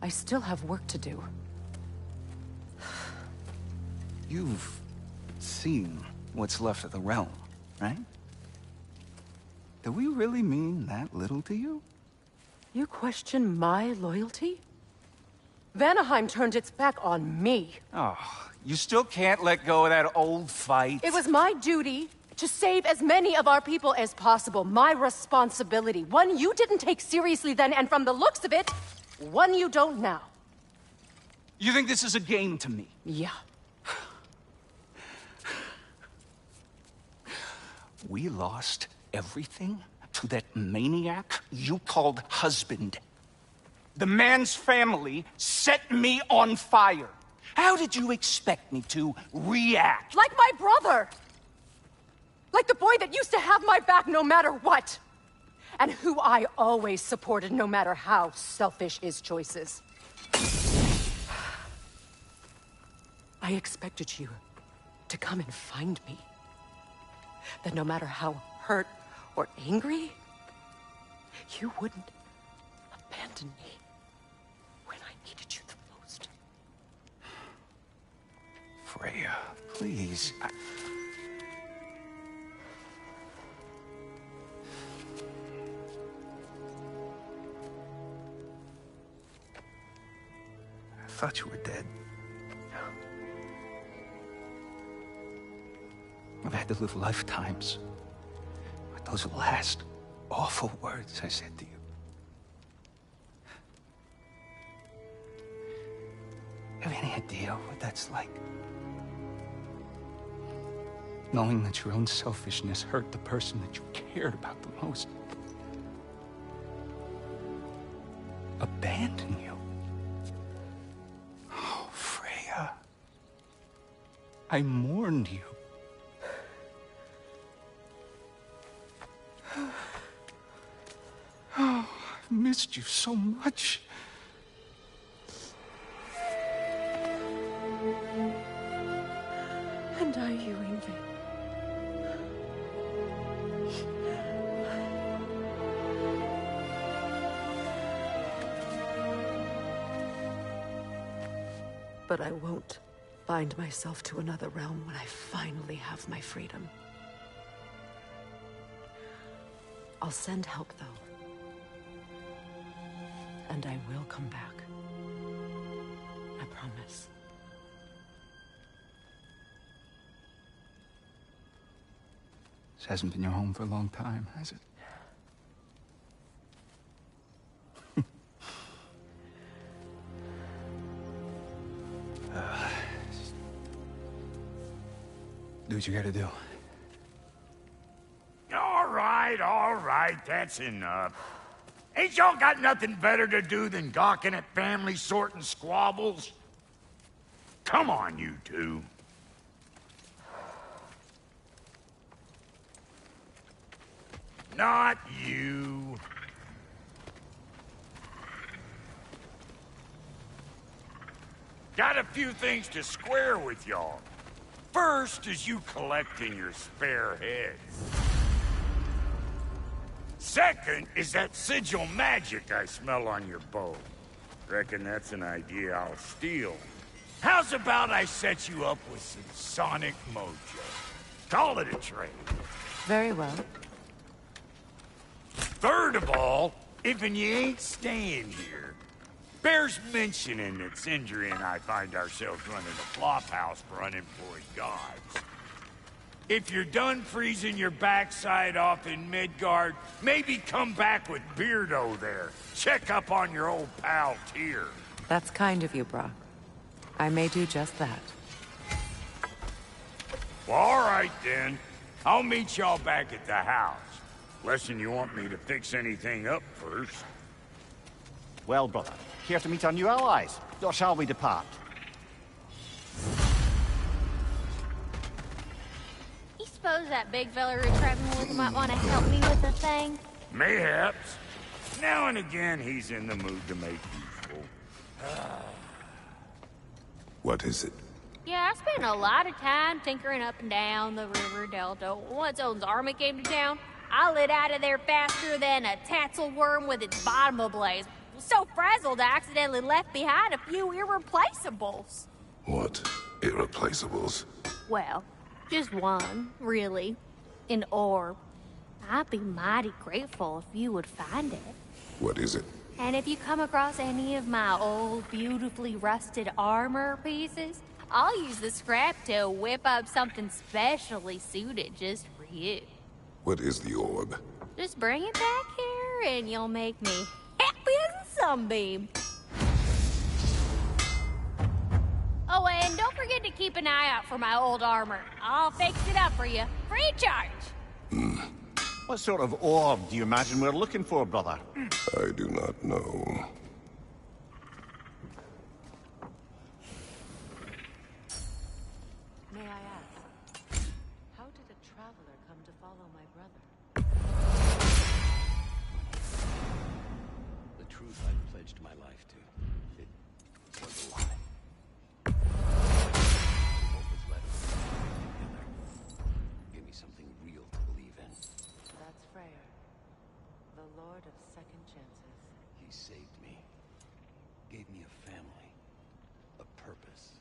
I still have work to do. You've seen what's left of the realm, right? Do we really mean that little to you? You question my loyalty? Vanaheim turned its back on me. Oh, you still can't let go of that old fight? It was my duty to save as many of our people as possible. My responsibility. One you didn't take seriously then, and from the looks of it, one you don't now. You think this is a game to me? Yeah. We lost everything to that maniac you called husband. The man's family set me on fire. How did you expect me to react? Like my brother! Like the boy that used to have my back no matter what! And who I always supported no matter how selfish his choices. I expected you to come and find me. That no matter how hurt or angry, you wouldn't abandon me when I needed you the most. Freya, please. I thought you were dead. I've had to live lifetimes with those last awful words I said to you. Have any idea what that's like? Knowing that your own selfishness hurt the person that you cared about the most. Abandon you. Oh, Freya. I mourned you. Oh, I've missed you so much. And are you, Ingrid? But I won't bind myself to another realm when I finally have my freedom. I'll send help, though. And I will come back. I promise. This hasn't been your home for a long time, has it? Do what you gotta do. All right, that's enough. Ain't y'all got nothing better to do than gawking at family sorting squabbles? Come on, you two. Not you. Got a few things to square with y'all. First is you collecting your spare heads. Second is that sigil magic I smell on your bow. Reckon that's an idea I'll steal. How's about I set you up with some sonic mojo? Call it a trade. Very well. Third of all, if you ain't staying here, bears mentioning that Sindri and I find ourselves running a flop house for unemployed gods. If you're done freezing your backside off in Midgard, maybe come back with Beardo there. Check up on your old pal Tyr. That's kind of you, Brock. I may do just that. Well, all right then. I'll meet y'all back at the house. Less'n you want me to fix anything up first. Well, brother, care to meet our new allies? Or shall we depart? You suppose that big fella you're traveling with might want to help me with the thing? Mayhaps. Now and again, he's in the mood to make useful. What is it? Yeah, I spent a lot of time tinkering up and down the river delta. Once Odin's army came to town, I lit out of there faster than a tassel worm with its bottom ablaze. So frazzled, I accidentally left behind a few irreplaceables. What? Irreplaceables? Well, just one, really. An orb. I'd be mighty grateful if you would find it. What is it? And if you come across any of my old, beautifully rusted armor pieces, I'll use the scrap to whip up something specially suited just for you. What is the orb? Just bring it back here and you'll make me happy as a sunbeam. Oh, and don't forget to keep an eye out for my old armor. I'll fix it up for you, free of charge. What sort of orb do you imagine we're looking for, brother? I do not know. May I ask, how did a traveler come to follow my brother? The truth I pledged my life to. It was a lie. What was left of us together gave me something real to believe in. That's Freyr, the Lord of Second Chances. He saved me, gave me a family, a purpose,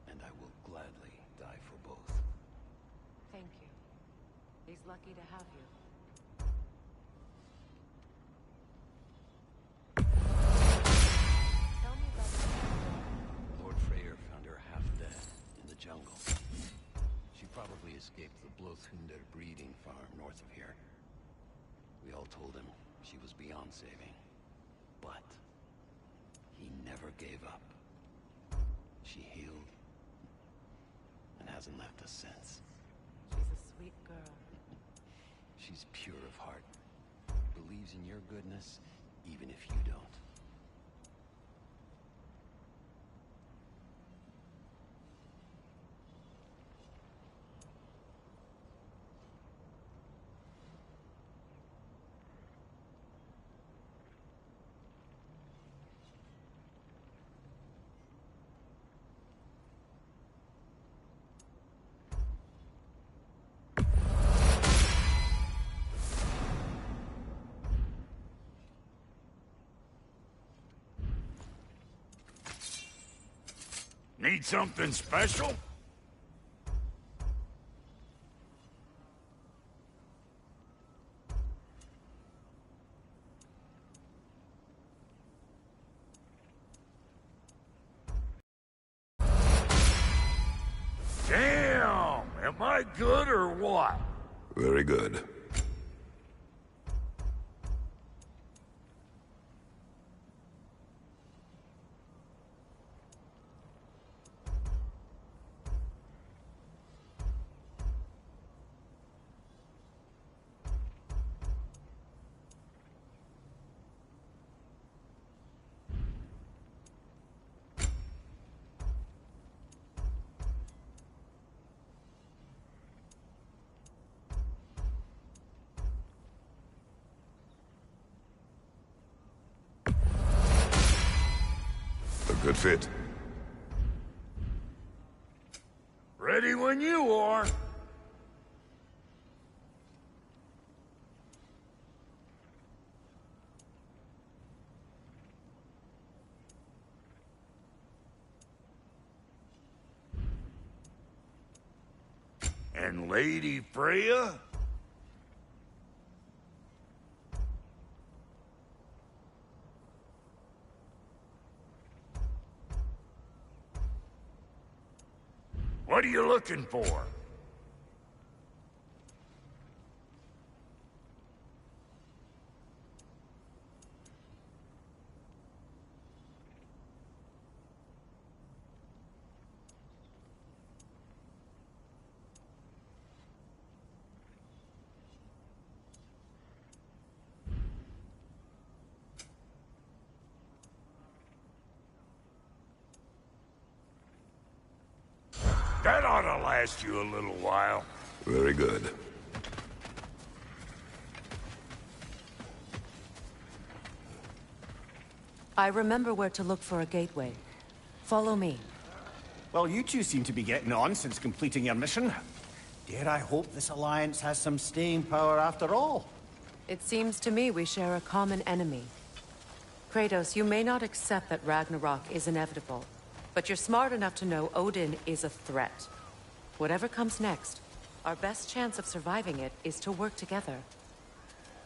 and I will gladly die for both. Thank you. He's lucky to have you. Tell me about the Lord Freyr found her half dead in the jungle. She probably escaped the Blothunder breeding farm north of here. We all told him she was beyond saving. But he never gave up. She healed and hasn't left us since. She's a sweet girl. She's pure of heart. Believes in your goodness, even if you don't. Need something special? Damn! Am I good or what? Very good. A good fit. Ready when you are. And Lady Freya? What are you looking for? That ought to last you a little while. Very good. I remember where to look for a gateway. Follow me. Well, you two seem to be getting on since completing your mission. Dare I hope this alliance has some staying power after all? It seems to me we share a common enemy. Kratos, you may not accept that Ragnarok is inevitable, but you're smart enough to know Odin is a threat. Whatever comes next, our best chance of surviving it is to work together.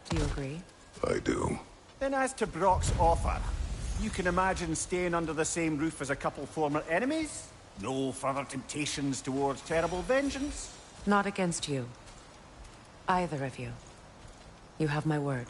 Do you agree? I do. Then as to Brock's offer, you can imagine staying under the same roof as a couple former enemies? No further temptations towards terrible vengeance? Not against you. Either of you. You have my word.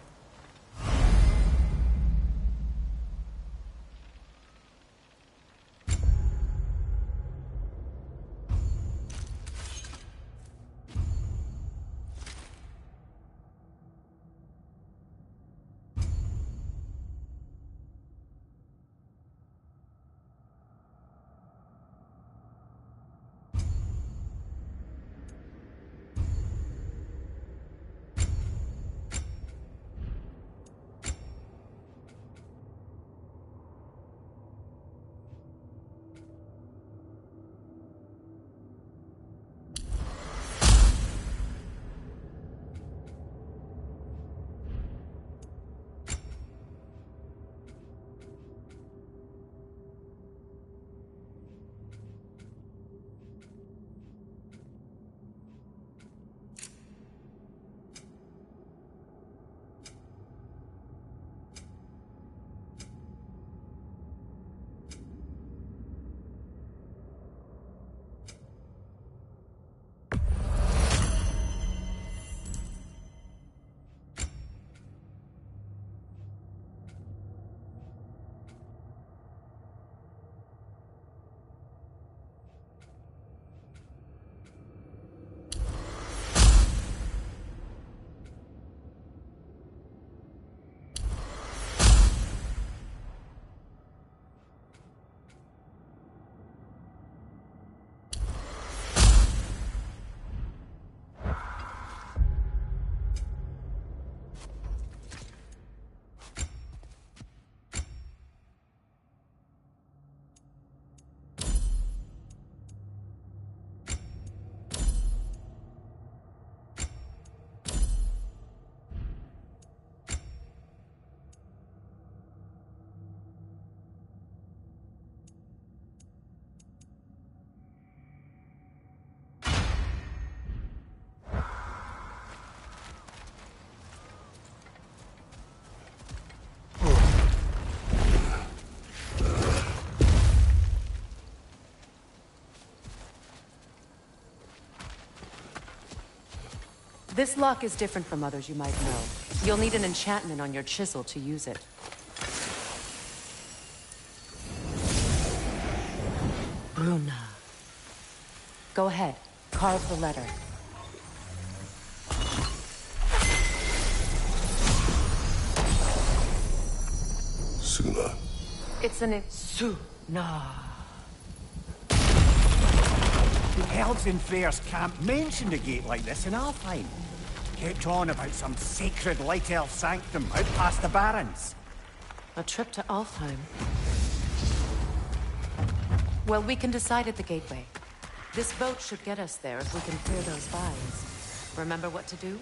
This lock is different from others you might know. You'll need an enchantment on your chisel to use it. Bruna. Go ahead. Carve the letter. Suna. It's an Suna. The elves in Freyr's camp mentioned a gate like this in Alfheim. Kept on about some sacred light elf sanctum out past the Barrens. A trip to Alfheim. Well, we can decide at the gateway. This boat should get us there if we can clear those vines. Remember what to do?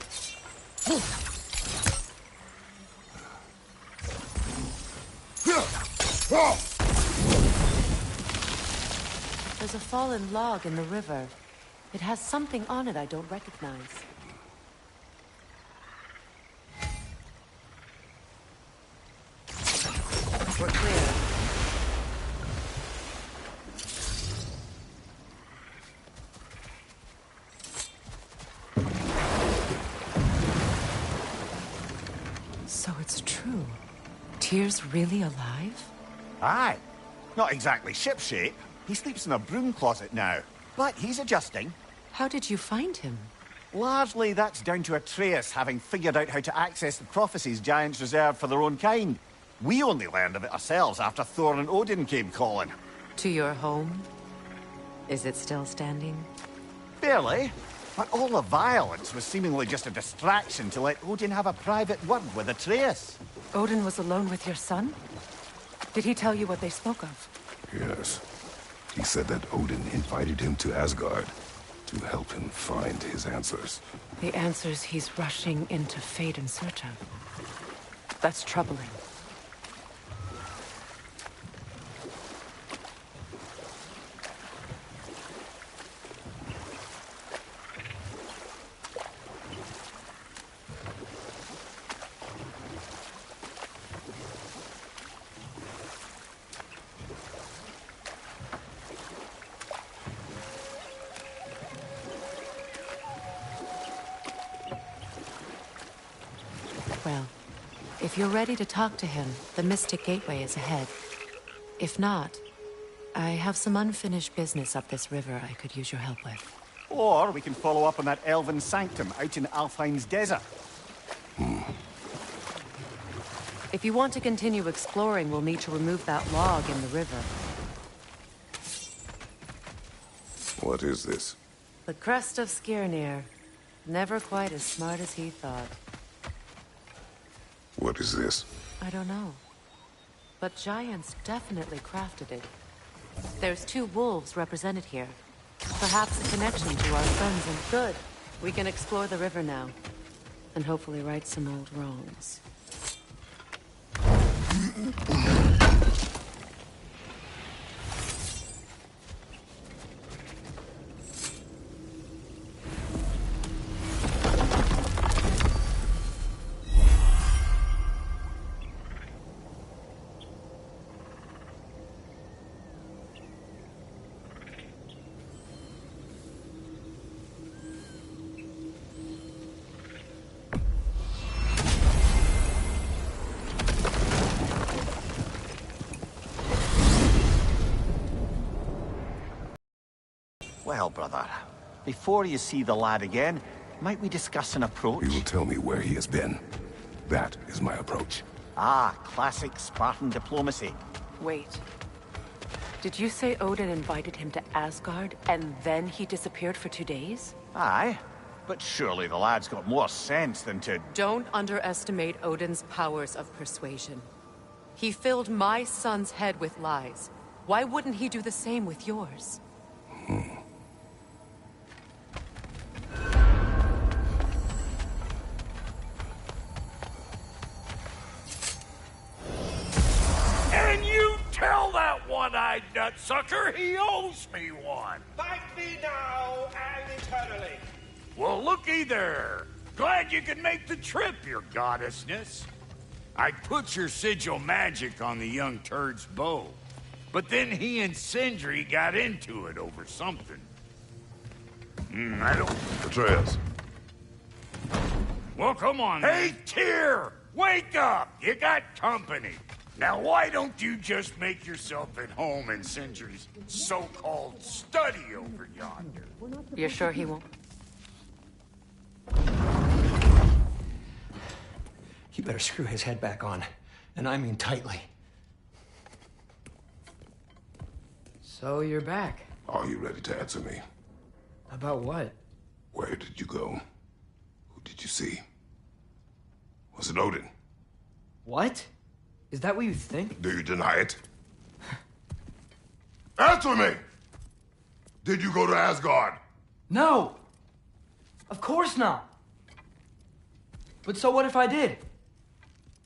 There's a fallen log in the river. It has something on it I don't recognize. We're clear. So it's true. Tyr's really alive? Aye. Not exactly shipshape. He sleeps in a broom closet now. But he's adjusting. How did you find him? Largely that's down to Atreus having figured out how to access the prophecies giants reserved for their own kind. We only learned of it ourselves after Thor and Odin came calling. To your home? Is it still standing? Barely. But all the violence was seemingly just a distraction to let Odin have a private word with Atreus. Odin was alone with your son? Did he tell you what they spoke of? Yes. He said that Odin invited him to Asgard to help him find his answers. The answers he's rushing into fate in search of. That's troubling. Well, if you're ready to talk to him, the Mystic Gateway is ahead. If not, I have some unfinished business up this river I could use your help with. Or we can follow up on that elven sanctum out in Alfheim's desert. If you want to continue exploring, we'll need to remove that log in the river. What is this? The crest of Skirnir. Never quite as smart as he thought. What is this? I don't know. But giants definitely crafted it. There's 2 wolves represented here. Perhaps a connection to our friends and good. We can explore the river now. And hopefully right some old wrongs. Well, brother, before you see the lad again, might we discuss an approach? He will tell me where he has been. That is my approach. Ah, classic Spartan diplomacy. Wait. Did you say Odin invited him to Asgard, and then he disappeared for 2 days? Aye, but surely the lad's got more sense than to... Don't underestimate Odin's powers of persuasion. He filled my son's head with lies. Why wouldn't he do the same with yours? And you tell that one-eyed nutsucker he owes me one. Thank thee now and eternally. Well, looky there. Glad you could make the trip, your goddessness. I put your sigil magic on the young turd's bow, but then he and Sindri got into it over something. I don't... Atreus. Well, come on. Hey, Tyr! Wake up! You got company. Now, why don't you just make yourself at home in Sindri's so-called study over yonder? You're sure he won't? You better screw his head back on, and I mean tightly. So you're back. Are you ready to answer me? About what? Where did you go? Who did you see? Was it Odin? What? Is that what you think? Do you deny it? Answer me! Did you go to Asgard? No! Of course not! But so what if I did?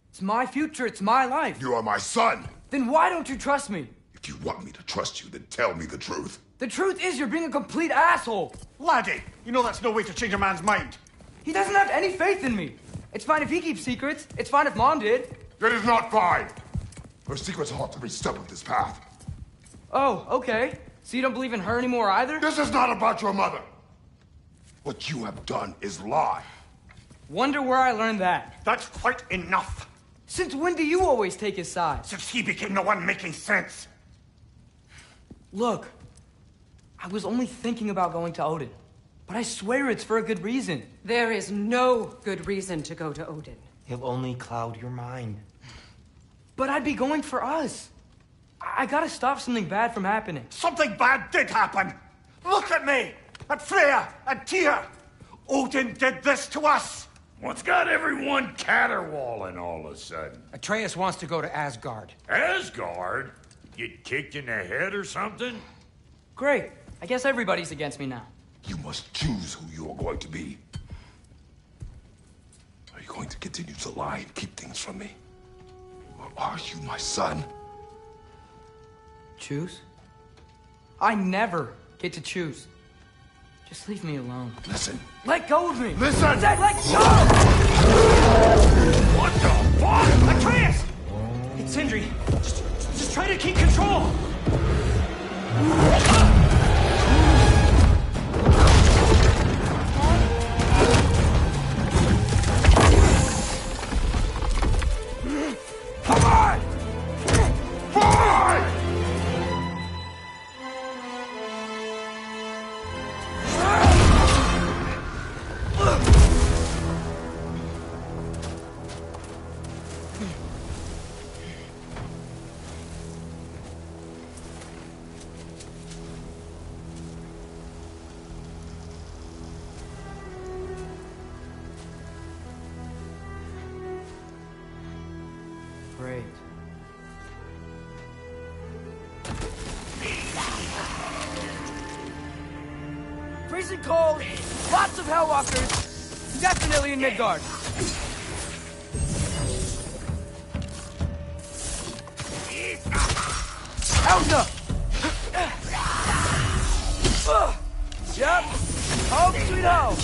It's my future, it's my life. You are my son! Then why don't you trust me? If you want me to trust you, then tell me the truth. The truth is you're being a complete asshole! Laddie, you know that's no way to change a man's mind. He doesn't have any faith in me. It's fine if he keeps secrets. It's fine if Mom did. It is not fine! Her secrets ought to be stuck with this path. Oh, okay. So you don't believe in her anymore either? This is not about your mother! What you have done is lie. Wonder where I learned that. That's quite enough. Since when do you always take his side? Since he became the one making sense. Look, I was only thinking about going to Odin. But I swear it's for a good reason. There is no good reason to go to Odin. He'll only cloud your mind. But I'd be going for us. I gotta stop something bad from happening. Something bad did happen. Look at me! At Freya! And Tyr! Odin did this to us! What's got everyone caterwauling all of a sudden? Atreus wants to go to Asgard. Asgard? Get kicked in the head or something? Great. I guess everybody's against me now. You must choose who you are going to be. Are you going to continue to lie and keep things from me? Or are you my son? Choose? I never get to choose. Just leave me alone. Listen. Let go of me! Listen! I said let go! What the fuck? Atreus! It's Sindri. Just try to keep control! Come on! Fine! Great. Freezing cold, lots of Hellwalkers, definitely in Midgard. Elsa! Yep, home sweet home!